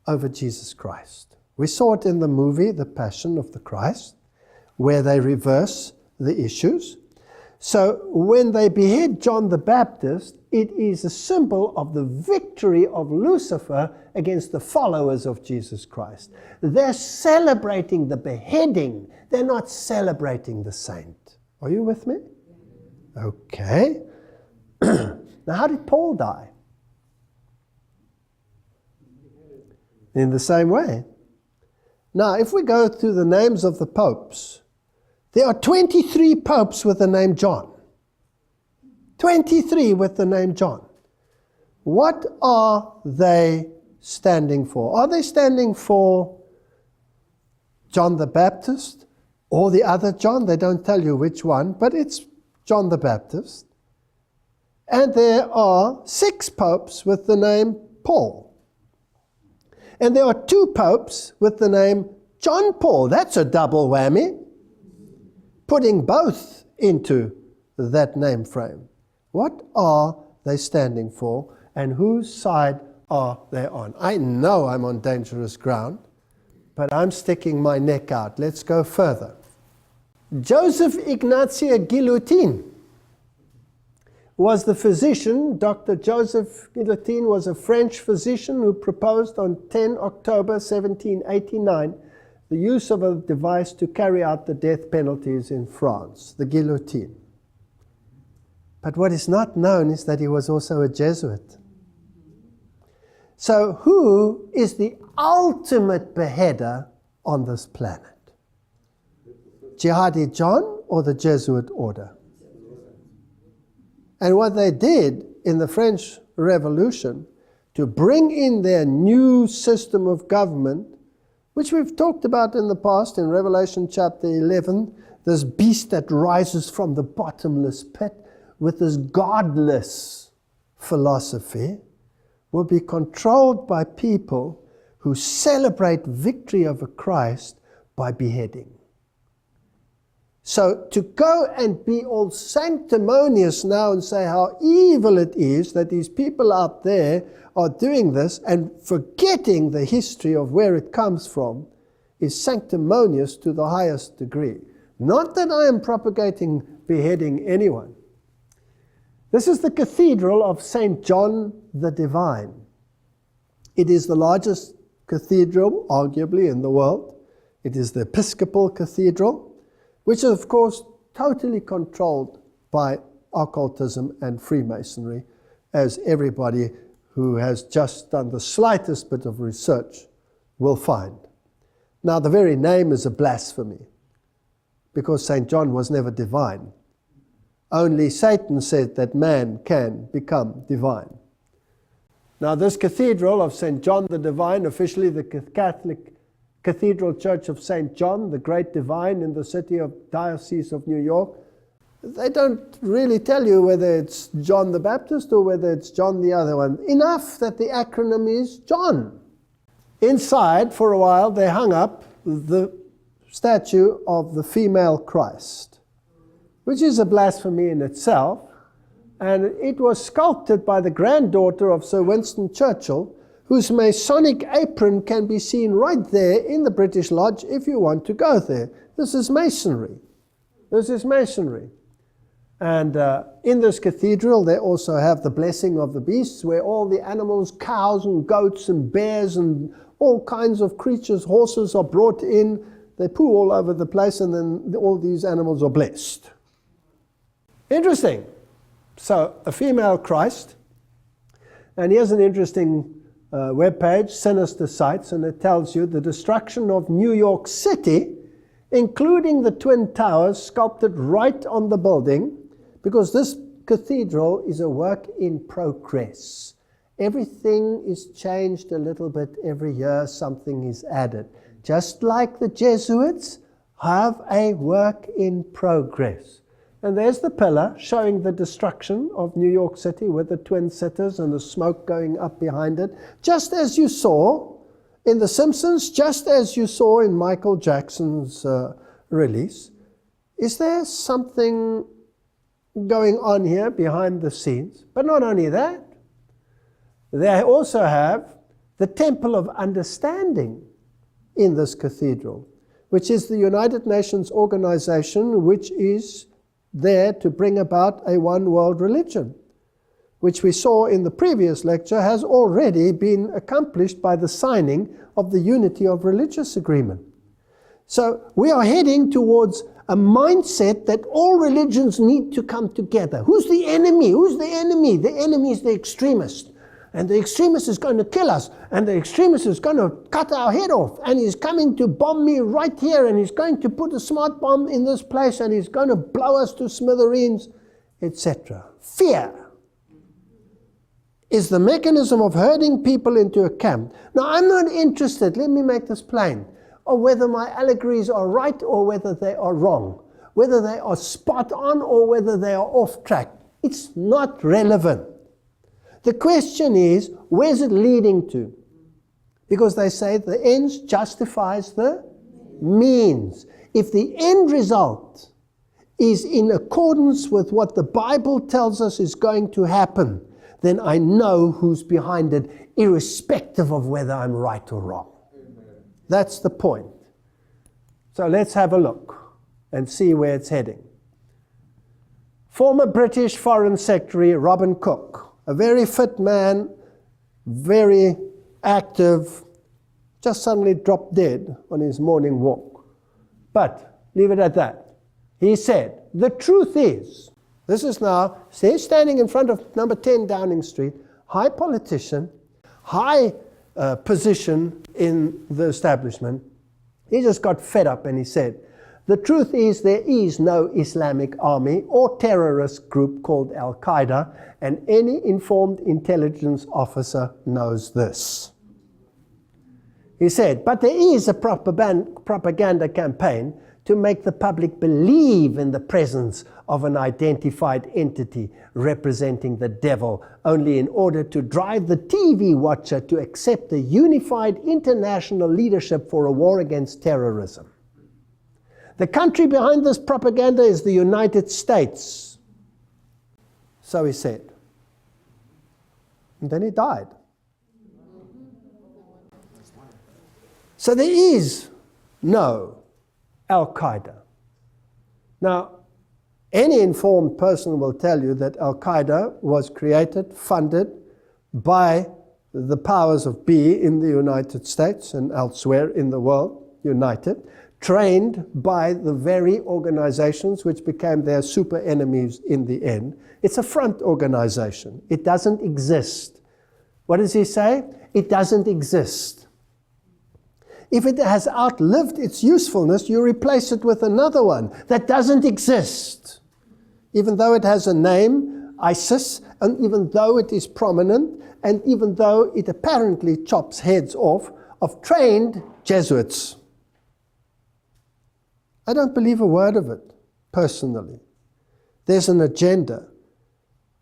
over Jesus Christ. We saw it in the movie, The Passion of the Christ, where they reverse the issues. So when they behead John the Baptist, it is a symbol of the victory of Lucifer against the followers of Jesus Christ. They're celebrating the beheading. They're not celebrating the saint. Are you with me? Okay. Now, how did Paul die? In the same way. Now, if we go through the names of the popes, there are 23 popes with the name John. 23 with the name John. What are they standing for? Are they standing for John the Baptist or the other John? They don't tell you which one, but it's John the Baptist. And there are 6 popes with the name Paul. And there are 2 popes with the name John Paul. That's a double whammy. Putting both into that name frame. What are they standing for, and whose side are they on? I know I'm on dangerous ground, but I'm sticking my neck out. Let's go further. Joseph Ignatia Guillotin was the physician. Dr. Joseph Guillotin was a French physician who proposed on 10 October 1789 the use of a device to carry out the death penalties in France, the guillotine. But what is not known is that he was also a Jesuit. So who is the ultimate beheader on this planet? Jihadi John or the Jesuit order? And what they did in the French Revolution to bring in their new system of government, which we've talked about in the past in Revelation chapter 11, this beast that rises from the bottomless pit with this godless philosophy, will be controlled by people who celebrate victory over Christ by beheading. So to go and be all sanctimonious now and say how evil it is that these people out there are doing this and forgetting the history of where it comes from is sanctimonious to the highest degree. Not that I am propagating beheading anyone. This is the Cathedral of St. John the Divine. It is the largest cathedral, arguably, in the world. It is the Episcopal Cathedral, which is, of course, totally controlled by occultism and Freemasonry, as everybody who has just done the slightest bit of research will find. Now, the very name is a blasphemy, because St. John was never divine. Only Satan said that man can become divine. Now, this Cathedral of St. John the Divine, officially the Catholic Cathedral Church of St. John, the Great Divine in the city of Diocese of New York, they don't really tell you whether it's John the Baptist or whether it's John the other one. Enough that the acronym is John. Inside, for a while, they hung up the statue of the female Christ, which is a blasphemy in itself. And it was sculpted by the granddaughter of Sir Winston Churchill, whose Masonic apron can be seen right there in the British Lodge if you want to go there. This is Masonry. This is Masonry. And in this cathedral, they also have the blessing of the beasts, where all the animals, cows and goats and bears and all kinds of creatures, horses are brought in. They poo all over the place, and then all these animals are blessed. Interesting. So, a female Christ. And here's an interesting webpage, Sinister Sites, and it tells you the destruction of New York City, including the Twin Towers, sculpted right on the building, because this cathedral is a work in progress. Everything is changed a little bit every year, something is added. Just like the Jesuits have a work in progress. And there's the pillar showing the destruction of New York City with the twin sitters and the smoke going up behind it. Just as you saw in The Simpsons, just as you saw in Michael Jackson's release. Is there something going on here behind the scenes? But not only that, they also have the Temple of Understanding in this cathedral, which is the United Nations organization which is there to bring about a one world religion, which we saw in the previous lecture has already been accomplished by the signing of the Unity of Religious Agreement. So we are heading towards a mindset that all religions need to come together. Who's the enemy? Who's the enemy? The enemy is the extremist. And the extremist is going to kill us. And the extremist is going to cut our head off. And he's coming to bomb me right here. And he's going to put a smart bomb in this place. And he's going to blow us to smithereens, etc. Fear is the mechanism of herding people into a camp. Now, I'm not interested, let me make this plain, or whether my allegories are right or whether they are wrong, whether they are spot on or whether they are off track. It's not relevant. The question is, where's it leading to? Because they say the ends justifies the means. If the end result is in accordance with what the Bible tells us is going to happen, then I know who's behind it, irrespective of whether I'm right or wrong. That's the point. So let's have a look and see where it's heading. Former British Foreign Secretary Robin Cook, a very fit man, very active, just suddenly dropped dead on his morning walk. But leave it at that. He said, the truth is, this is now, he's standing in front of number 10 Downing Street, high politician, high position in the establishment. He just got fed up and he said, the truth is there is no Islamic army or terrorist group called Al-Qaeda, and any informed intelligence officer knows this. He said, but there is a propaganda campaign to make the public believe in the presence of an identified entity representing the devil, only in order to drive the TV watcher to accept a unified international leadership for a war against terrorism. The country behind this propaganda is the United States. So he said. And then he died. So there is No, Al-Qaeda. Now, any informed person will tell you that Al-Qaeda was created, funded by the powers of be in the United States and elsewhere in the world, united, trained by the very organizations which became their super enemies in the end. It's a front organization. It doesn't exist. What does he say? It doesn't exist. If it has outlived its usefulness, you replace it with another one that doesn't exist. Even though it has a name, ISIS, and even though it is prominent, and even though it apparently chops heads off of trained Jesuits. I don't believe a word of it, personally. There's an agenda.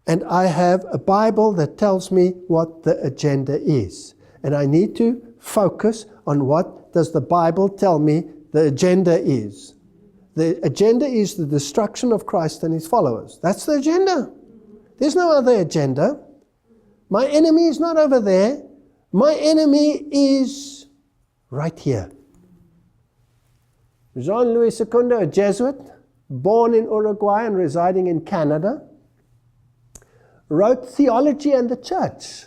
And I have a Bible that tells me what the agenda is. And I need to focus on what does the Bible tell me the agenda is. The agenda is the destruction of Christ and his followers. That's the agenda. There's no other agenda. My enemy is not over there. My enemy is right here. Jean-Louis Secundo, a Jesuit, born in Uruguay and residing in Canada, wrote Theology and the Church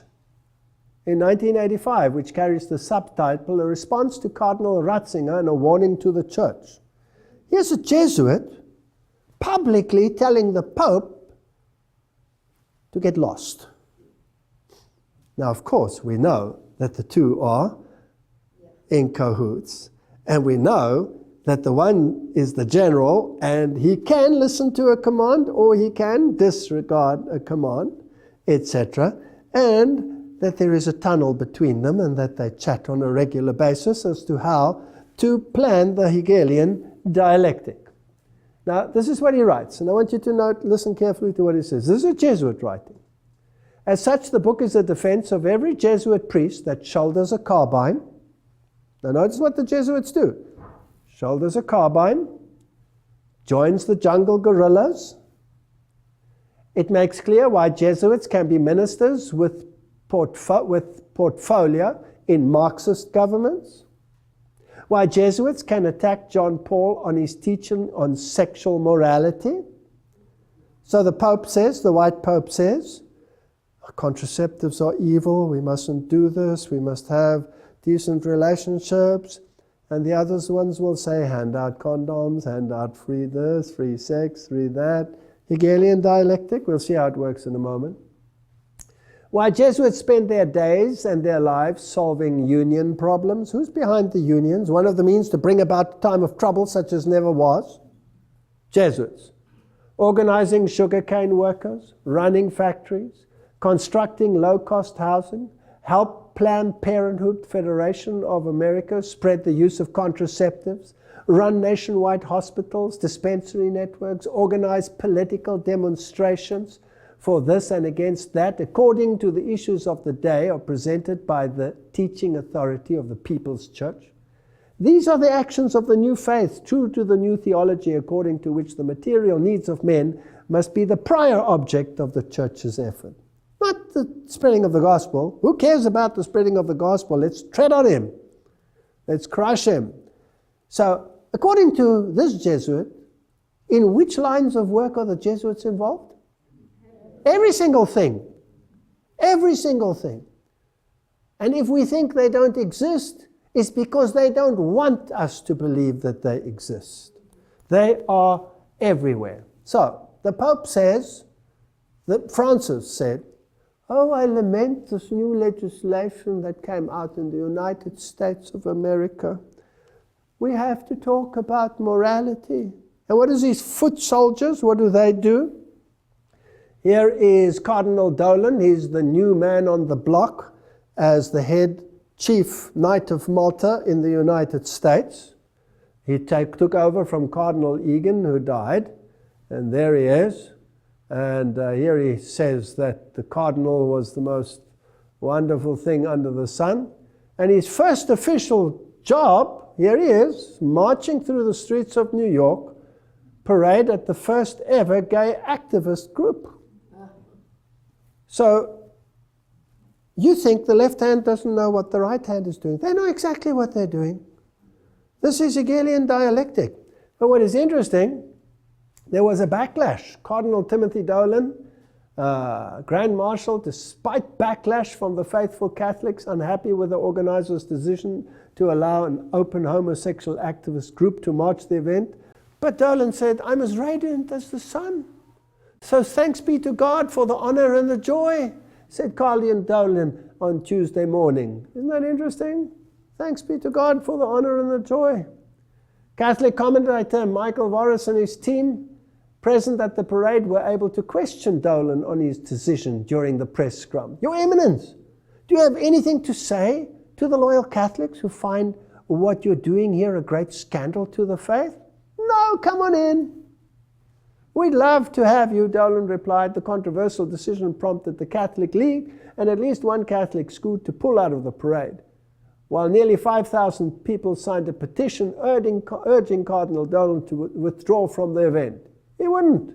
in 1985, which carries the subtitle, A Response to Cardinal Ratzinger and a Warning to the Church. Here's a Jesuit publicly telling the Pope to get lost. Now, of course, we know that the two are in cahoots, and we know that the one is the general, and he can listen to a command, or he can disregard a command, etc., and that there is a tunnel between them, and that they chat on a regular basis as to how to plan the Hegelian dialectic. Now, this is what he writes, and I want you to listen carefully to what he says. This is a Jesuit writing. As such, the book is a defense of every Jesuit priest that shoulders a carbine. Now, notice what the Jesuits do. Shoulders a carbine, joins the jungle guerrillas. It makes clear why Jesuits can be ministers with portfolio in Marxist governments. Why Jesuits can attack John Paul on his teaching on sexual morality. So the Pope says, the white Pope says, contraceptives are evil, we mustn't do this, we must have decent relationships. And the other ones will say, hand out condoms, hand out free this, free sex, free that. Hegelian dialectic, we'll see how it works in a moment. Why Jesuits spend their days and their lives solving union problems. Who's behind the unions? One of the means to bring about a time of trouble such as never was. Jesuits. Organizing sugarcane workers, running factories, constructing low-cost housing, help Planned Parenthood Federation of America spread the use of contraceptives, run nationwide hospitals, dispensary networks, organize political demonstrations for this and against that, according to the issues of the day are presented by the teaching authority of the People's Church. These are the actions of the new faith, true to the new theology, according to which the material needs of men must be the prior object of the Church's effort. Not the spreading of the gospel. Who cares about the spreading of the gospel? Let's tread on him. Let's crush him. So, according to this Jesuit, in which lines of work are the Jesuits involved? Every single thing. Every single thing. And if we think they don't exist, it's because they don't want us to believe that they exist. They are everywhere. So, the Pope says, that Francis said, oh, I lament this new legislation that came out in the United States of America. We have to talk about morality. And what is these foot soldiers? What do they do? Here is Cardinal Dolan. He's the new man on the block as the head chief knight of Malta in the United States. He took over from Cardinal Egan, who died. And there he is. And here he says that the cardinal was the most wonderful thing under the sun. And his first official job, here he is, marching through the streets of New York, parade at the first ever gay activist group. So, you think the left hand doesn't know what the right hand is doing. They know exactly what they're doing. This is Hegelian dialectic. But what is interesting, there was a backlash. Cardinal Timothy Dolan, Grand Marshal, despite backlash from the faithful Catholics unhappy with the organizers' decision to allow an open homosexual activist group to march the event. But Dolan said, I'm as radiant as the sun. So thanks be to God for the honor and the joy, said Cardinal Dolan on Tuesday morning. Isn't that interesting? Thanks be to God for the honor and the joy. Catholic commentator Michael Voris and his team present at the parade were able to question Dolan on his decision during the press scrum. Your Eminence, do you have anything to say to the loyal Catholics who find what you're doing here a great scandal to the faith? No, come on in. We'd love to have you, Dolan replied. The controversial decision prompted the Catholic League and at least one Catholic school to pull out of the parade, while nearly 5,000 people signed a petition urging Cardinal Dolan to withdraw from the event. He wouldn't.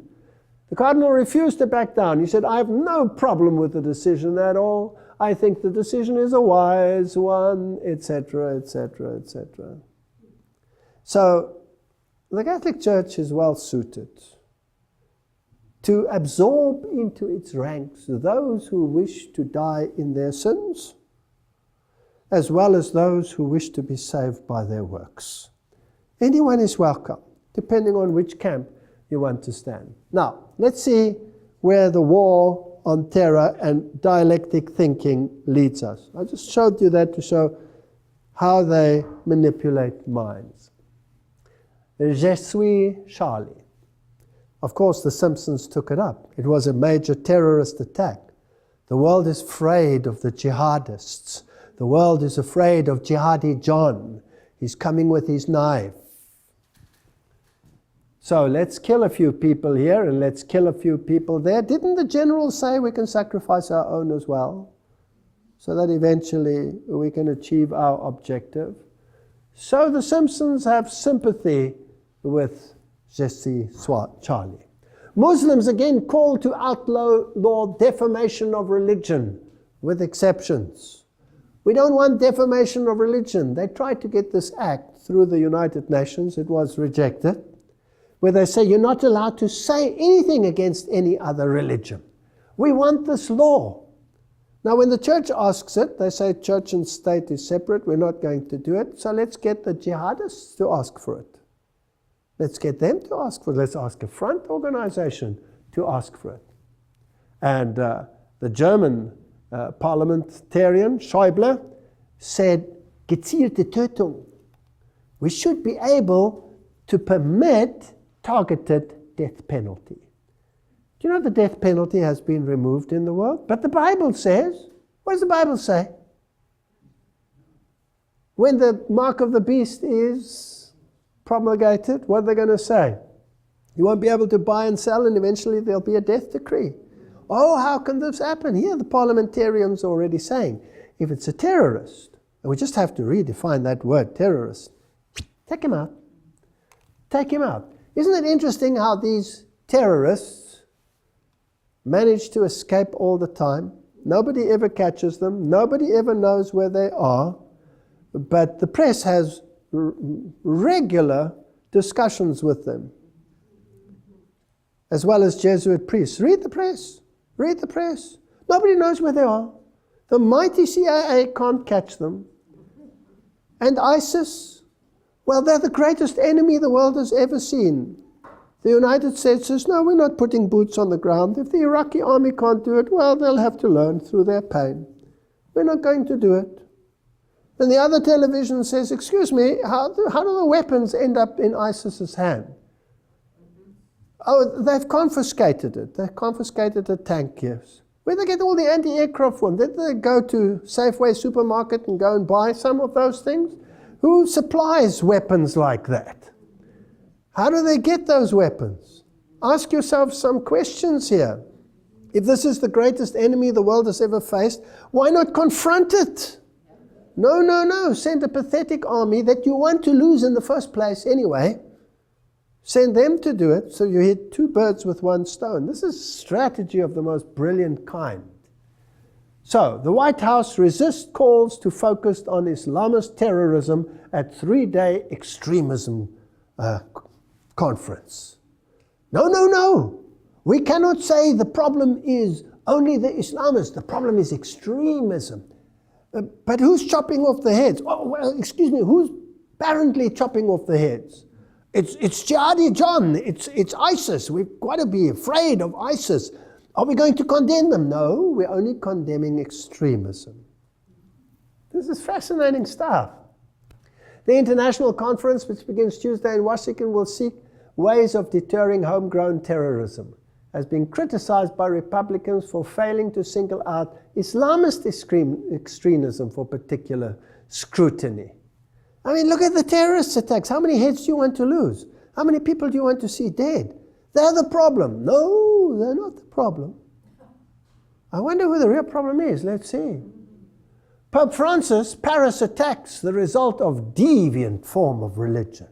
The Cardinal refused to back down. He said, I have no problem with the decision at all. I think the decision is a wise one, etc., etc., etc. So, the Catholic Church is well suited to absorb into its ranks those who wish to die in their sins, as well as those who wish to be saved by their works. Anyone is welcome, depending on which camp you want to stand. Now, let's see where the war on terror and dialectic thinking leads us. I just showed you that to show how they manipulate minds. Je suis Charlie. Of course, the Simpsons took it up. It was a major terrorist attack. The world is afraid of the jihadists. The world is afraid of Jihadi John. He's coming with his knife. So let's kill a few people here and let's kill a few people there. Didn't the general say we can sacrifice our own as well, so that eventually we can achieve our objective? So the Simpsons have sympathy with Je suis Charlie. Muslims again call to outlaw defamation of religion, with exceptions. We don't want defamation of religion. They tried to get this act through the United Nations. It was rejected, where they say you're not allowed to say anything against any other religion. We want this law. Now, when the church asks it, they say church and state is separate. We're not going to do it. So let's get the jihadists to ask for it. Let's get them to ask for it. Let's ask a front organization to ask for it. And the German parliamentarian, Schäuble, said, gezielte Tötung. We should be able to permit targeted death penalty. Do you know the death penalty has been removed in the world? But the Bible says, what does the Bible say? When the mark of the beast is promulgated, what are they going to say? You won't be able to buy and sell, and eventually there'll be a death decree. Oh, how can this happen? Here the parliamentarians are already saying, if it's a terrorist, and we just have to redefine that word, terrorist, take him out. Take him out. Isn't it interesting how these terrorists manage to escape all the time? Nobody ever catches them. Nobody ever knows where they are. But the press has regular discussions with them, as well as Jesuit priests. Read the press. Read the press. Nobody knows where they are. The mighty CIA can't catch them. And ISIS, well, they're the greatest enemy the world has ever seen. The United States says, no, we're not putting boots on the ground. If the Iraqi army can't do it, well, they'll have to learn through their pain. We're not going to do it. Then the other television says, excuse me, how do the weapons end up in ISIS's hand? Oh, they've confiscated it. They've confiscated the tank, yes. Where did they get all the anti-aircraft from? Did they go to Safeway supermarket and go and buy some of those things? Who supplies weapons like that? How do they get those weapons? Ask yourself some questions here. If this is the greatest enemy the world has ever faced, why not confront it? No, no, no. Send a pathetic army that you want to lose in the first place anyway. Send them to do it, so you hit two birds with one stone. This is strategy of the most brilliant kind. So, the White House resists calls to focus on Islamist terrorism at 3-day extremism conference. No, no, no. We cannot say the problem is only the Islamists. The problem is extremism. But who's chopping off the heads? Oh, well, excuse me, who's apparently chopping off the heads? It's Jihadi John. It's ISIS. We've got to be afraid of ISIS. Are we going to condemn them? No, we're only condemning extremism. This is fascinating stuff. The international conference, which begins Tuesday in Washington, will seek ways of deterring homegrown terrorism, has been criticized by Republicans for failing to single out Islamist extremism for particular scrutiny. I mean, look at the terrorist attacks. How many heads do you want to lose? How many people do you want to see dead? They're the problem. No, they're not the problem. I wonder who the real problem is. Let's see. Pope Francis, Paris attacks, the result of deviant form of religion.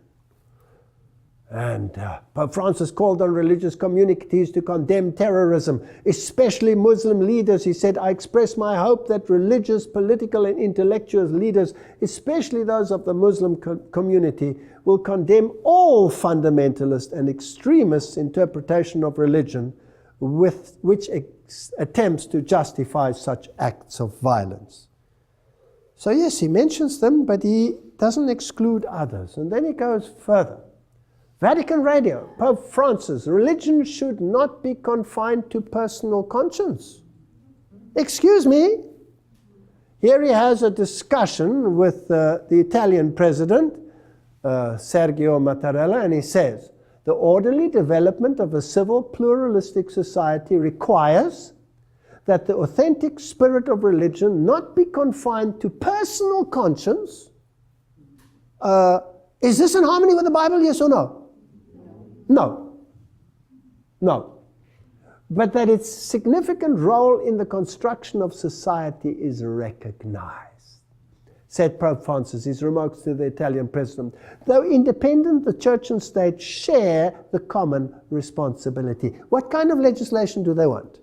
And Pope Francis called on religious communities to condemn terrorism, especially Muslim leaders. He said, I express my hope that religious, political, and intellectual leaders, especially those of the Muslim community, will condemn all fundamentalist and extremist interpretation of religion which attempts to justify such acts of violence. So yes, he mentions them, but he doesn't exclude others. And then he goes further. Vatican Radio, Pope Francis, religion should not be confined to personal conscience. Excuse me. Here he has a discussion with the Italian president, Sergio Mattarella, and he says, the orderly development of a civil pluralistic society requires that the authentic spirit of religion not be confined to personal conscience. Is this in harmony with the Bible, yes or no? No. No. But that its significant role in the construction of society is recognized, said Pope Francis, his remarks to the Italian president. Though independent, the church and state share the common responsibility. What kind of legislation do they want?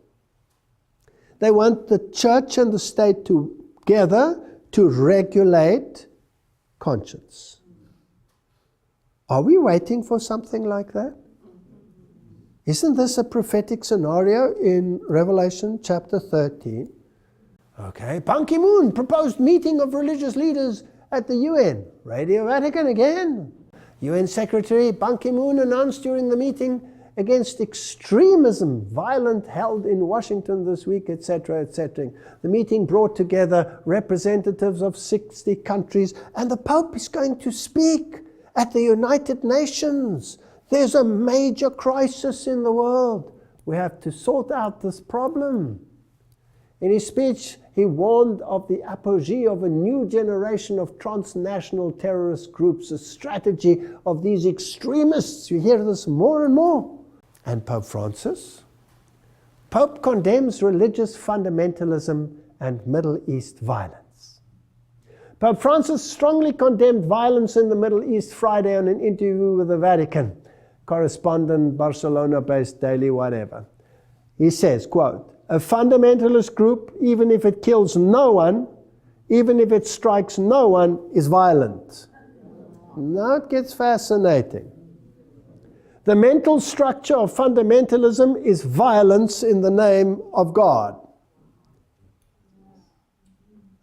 They want the church and the state together to regulate conscience. Are we waiting for something like that? Isn't this a prophetic scenario in Revelation chapter 13? Okay, Ban Ki-moon proposed meeting of religious leaders at the UN. Radio Vatican again. UN Secretary Ban Ki-moon announced during the meeting against extremism, violent held in Washington this week, etc., etc. The meeting brought together representatives of 60 countries, and the Pope is going to speak at the United Nations. There's a major crisis in the world. We have to sort out this problem. In his speech, he warned of the apogee of a new generation of transnational terrorist groups, a strategy of these extremists. You hear this more and more. And Pope Francis? Pope condemns religious fundamentalism and Middle East violence. Pope Francis strongly condemned violence in the Middle East Friday on an interview with the Vatican correspondent, Barcelona-based daily whatever. He says, quote, a fundamentalist group, even if it kills no one, even if it strikes no one, is violent. Now it gets fascinating. The mental structure of fundamentalism is violence in the name of God.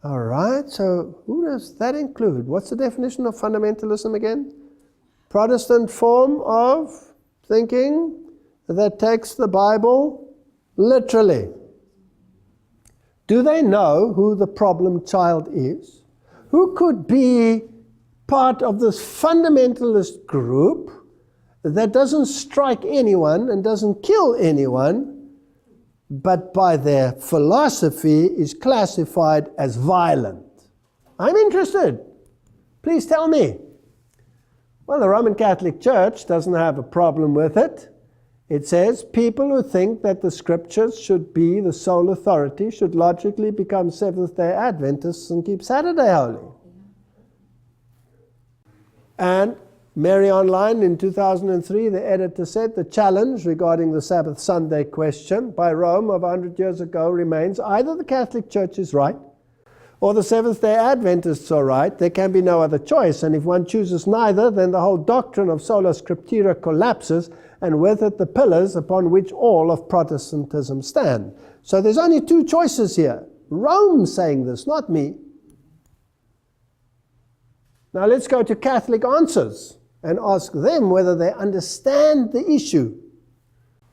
All right, so who does that include? What's the definition of fundamentalism again? Protestant form of thinking that takes the Bible literally. Do they know who the problem child is? Who could be part of this fundamentalist group that doesn't strike anyone and doesn't kill anyone, but by their philosophy is classified as violent? I'm interested. Please tell me. Well, the Roman Catholic Church doesn't have a problem with it. It says people who think that the scriptures should be the sole authority should logically become Seventh-day Adventists and keep Saturday holy. And Mary Online in 2003, the editor said, the challenge regarding the Sabbath Sunday question by Rome of 100 years ago remains either the Catholic Church is right or the Seventh-day Adventists are right. There can be no other choice. And if one chooses neither, then the whole doctrine of sola scriptura collapses, and with it the pillars upon which all of Protestantism stand. So there's only two choices here. Rome saying this, not me. Now let's go to Catholic Answers and ask them whether they understand the issue.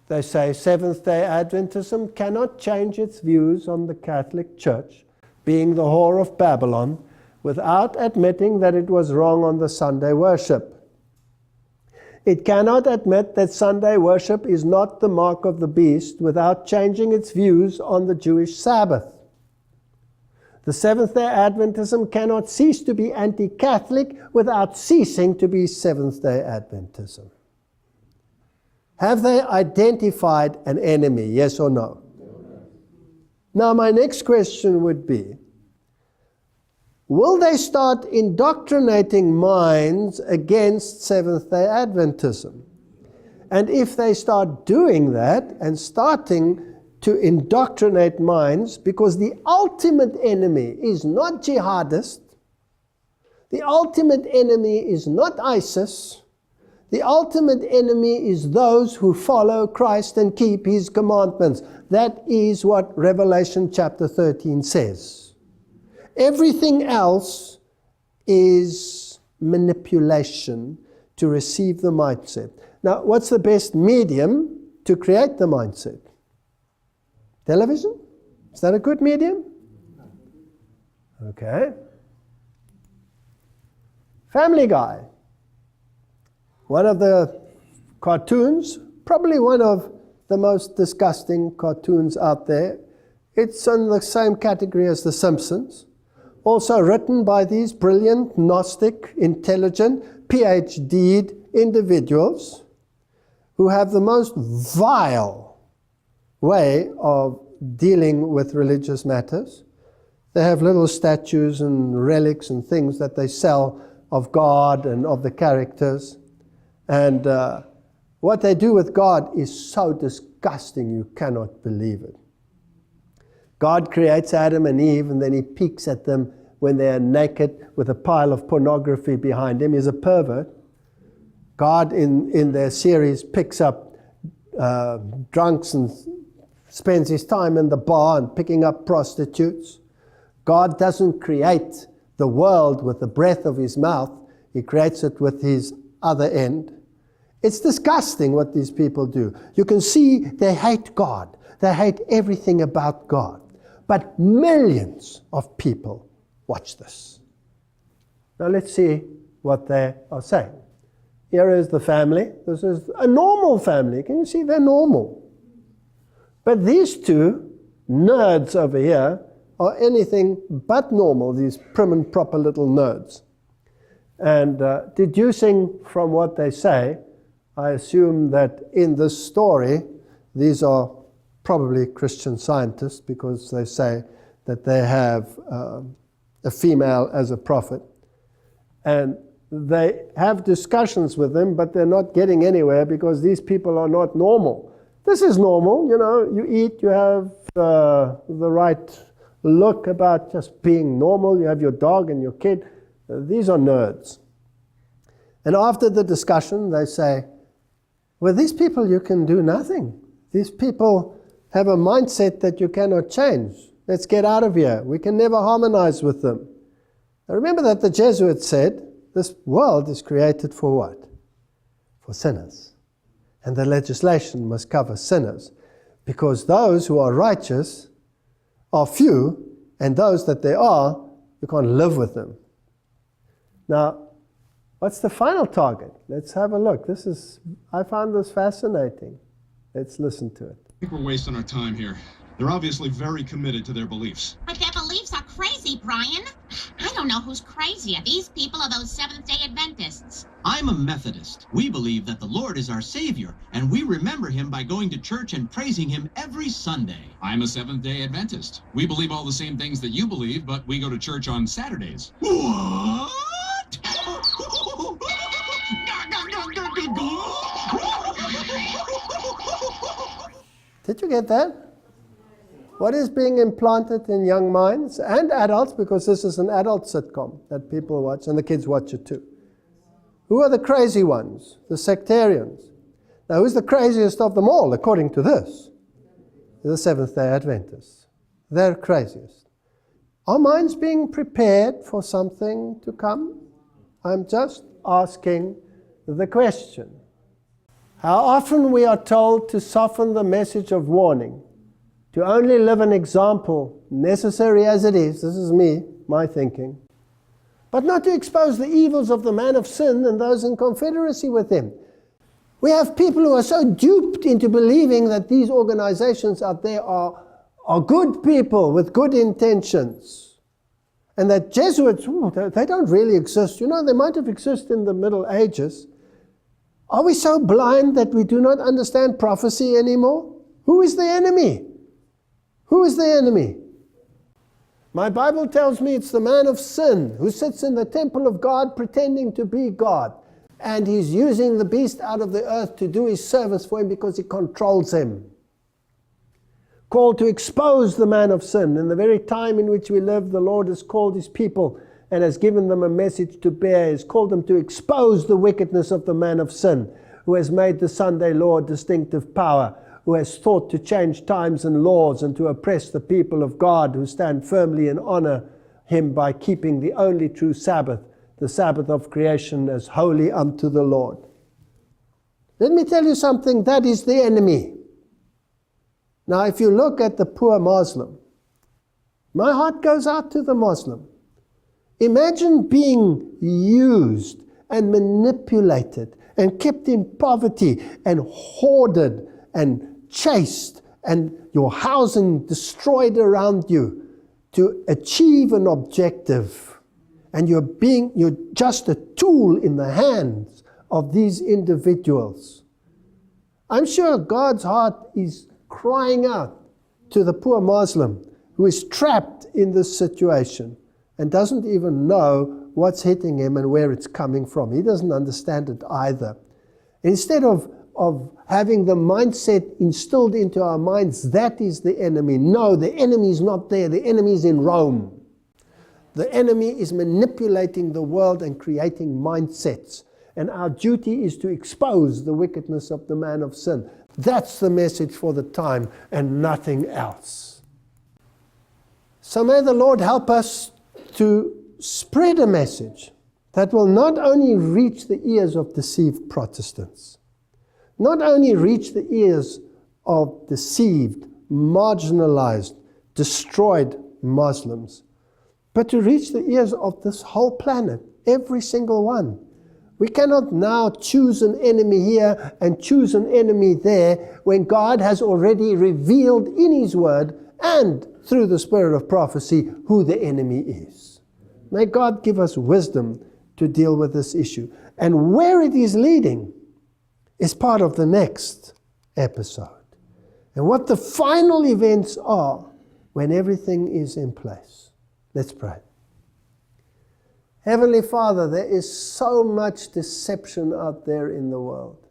They say Seventh-day Adventism cannot change its views on the Catholic Church being the whore of Babylon without admitting that it was wrong on the Sunday worship. It cannot admit that Sunday worship is not the mark of the beast without changing its views on the Jewish Sabbath. The Seventh-day Adventism cannot cease to be anti-Catholic without ceasing to be Seventh-day Adventism. Have they identified an enemy, yes or no? Now my next question would be, will they start indoctrinating minds against Seventh-day Adventism? And if they start doing that and starting to indoctrinate minds, because the ultimate enemy is not jihadist, the ultimate enemy is not ISIS, the ultimate enemy is those who follow Christ and keep His commandments. That is what Revelation chapter 13 says. Everything else is manipulation to receive the mindset. Now, what's the best medium to create the mindset? Television? Is that a good medium? Okay. Family Guy. One of the cartoons, probably one of the most disgusting cartoons out there. It's in the same category as The Simpsons. Also written by these brilliant, Gnostic, intelligent, PhD'd individuals who have the most vile way of dealing with religious matters. They have little statues and relics and things that they sell of God and of the characters. And what they do with God is so disgusting you cannot believe it. God creates Adam and Eve, and then He peeks at them when they are naked with a pile of pornography behind him. He's a pervert. God in their series picks up drunks and spends His time in the bar and picking up prostitutes. God doesn't create the world with the breath of His mouth. He creates it with His other end. It's disgusting what these people do. You can see they hate God. They hate everything about God. But millions of people watch this. Now let's see what they are saying. Here is the family. This is a normal family. Can you see they're normal? But these two nerds over here are anything but normal, these prim and proper little nerds. And deducing from what they say, I assume that in this story, these are probably Christian scientists because they say that they have a female as a prophet. And they have discussions with them, but they're not getting anywhere because these people are not normal. This is normal, you know, you eat, you have the right look about just being normal, you have your dog and your kid. These are nerds. And after the discussion, they say, well, these people, you can do nothing. These people have a mindset that you cannot change. Let's get out of here. We can never harmonize with them. Now remember that the Jesuits said, this world is created for what? For sinners. And the legislation must cover sinners. Because those who are righteous are few, and those that there are, you can't live with them. Now, what's the final target? Let's have a look. I found this fascinating. Let's listen to it. I think we're wasting our time here. They're obviously very committed to their beliefs. But their beliefs are crazy, Brian. I don't know who's crazier, these people or those Seventh-day Adventists. I'm a Methodist. We believe that the Lord is our Savior, and we remember Him by going to church and praising Him every Sunday. I'm a Seventh-day Adventist. We believe all the same things that you believe, but we go to church on Saturdays. What? Did you get that? What is being implanted in young minds and adults, because this is an adult sitcom that people watch and the kids watch it too. Who are the crazy ones? The sectarians. Now, who's the craziest of them all, according to this? The Seventh-day Adventists. They're craziest. Are minds being prepared for something to come? I'm just asking the question. How often we are told to soften the message of warning, to only live an example, necessary as it is, this is me, my thinking, but not to expose the evils of the man of sin and those in confederacy with him. We have people who are so duped into believing that these organizations out there are good people with good intentions. And that Jesuits, they don't really exist. You know, they might have existed in the Middle Ages. Are we so blind that we do not understand prophecy anymore? Who is the enemy? Who is the enemy? My Bible tells me it's the man of sin who sits in the temple of God pretending to be God. And he's using the beast out of the earth to do his service for him because he controls him. Called to expose the man of sin. In the very time in which we live, the Lord has called his people and has given them a message to bear. He has called them to expose the wickedness of the man of sin, who has made the Sunday law a distinctive power, who has thought to change times and laws and to oppress the people of God who stand firmly and honor him by keeping the only true Sabbath, the Sabbath of creation, as holy unto the Lord. Let me tell you something, that is the enemy. Now, if you look at the poor Muslim, my heart goes out to the Muslim. Imagine being used and manipulated and kept in poverty and hoarded and chased and your housing destroyed around you to achieve an objective. And you're just a tool in the hands of these individuals. I'm sure God's heart is crying out to the poor Muslim who is trapped in this situation and doesn't even know what's hitting him and where it's coming from. He doesn't understand it either. Instead of having the mindset instilled into our minds, that is the enemy. No, the enemy is not there. The enemy is in Rome. The enemy is manipulating the world and creating mindsets. And our duty is to expose the wickedness of the man of sin. That's the message for the time and nothing else. So may the Lord help us to spread a message that will not only reach the ears of deceived Protestants, not only reach the ears of deceived, marginalized, destroyed Muslims, but to reach the ears of this whole planet, every single one. We cannot now choose an enemy here and choose an enemy there when God has already revealed in His Word and through the spirit of prophecy who the enemy is. May God give us wisdom to deal with this issue. And where it is leading is part of the next episode. And what the final events are when everything is in place. Let's pray. Heavenly Father, there is so much deception out there in the world.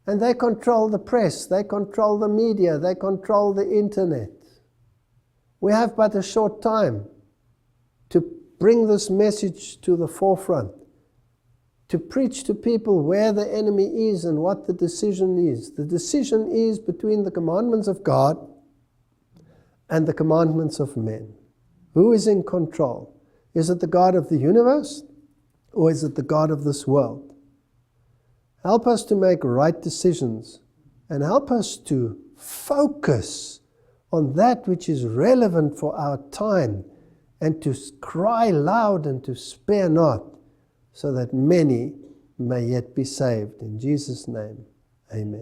And they control the press, they control the media, they control the internet. We have but a short time to bring this message to the forefront, to preach to people where the enemy is and what the decision is. The decision is between the commandments of God and the commandments of men. Who is in control? Is it the God of the universe, or is it the God of this world? Help us to make right decisions, and help us to focus on that which is relevant for our time, and to cry loud and to spare not, so that many may yet be saved. In Jesus' name, amen.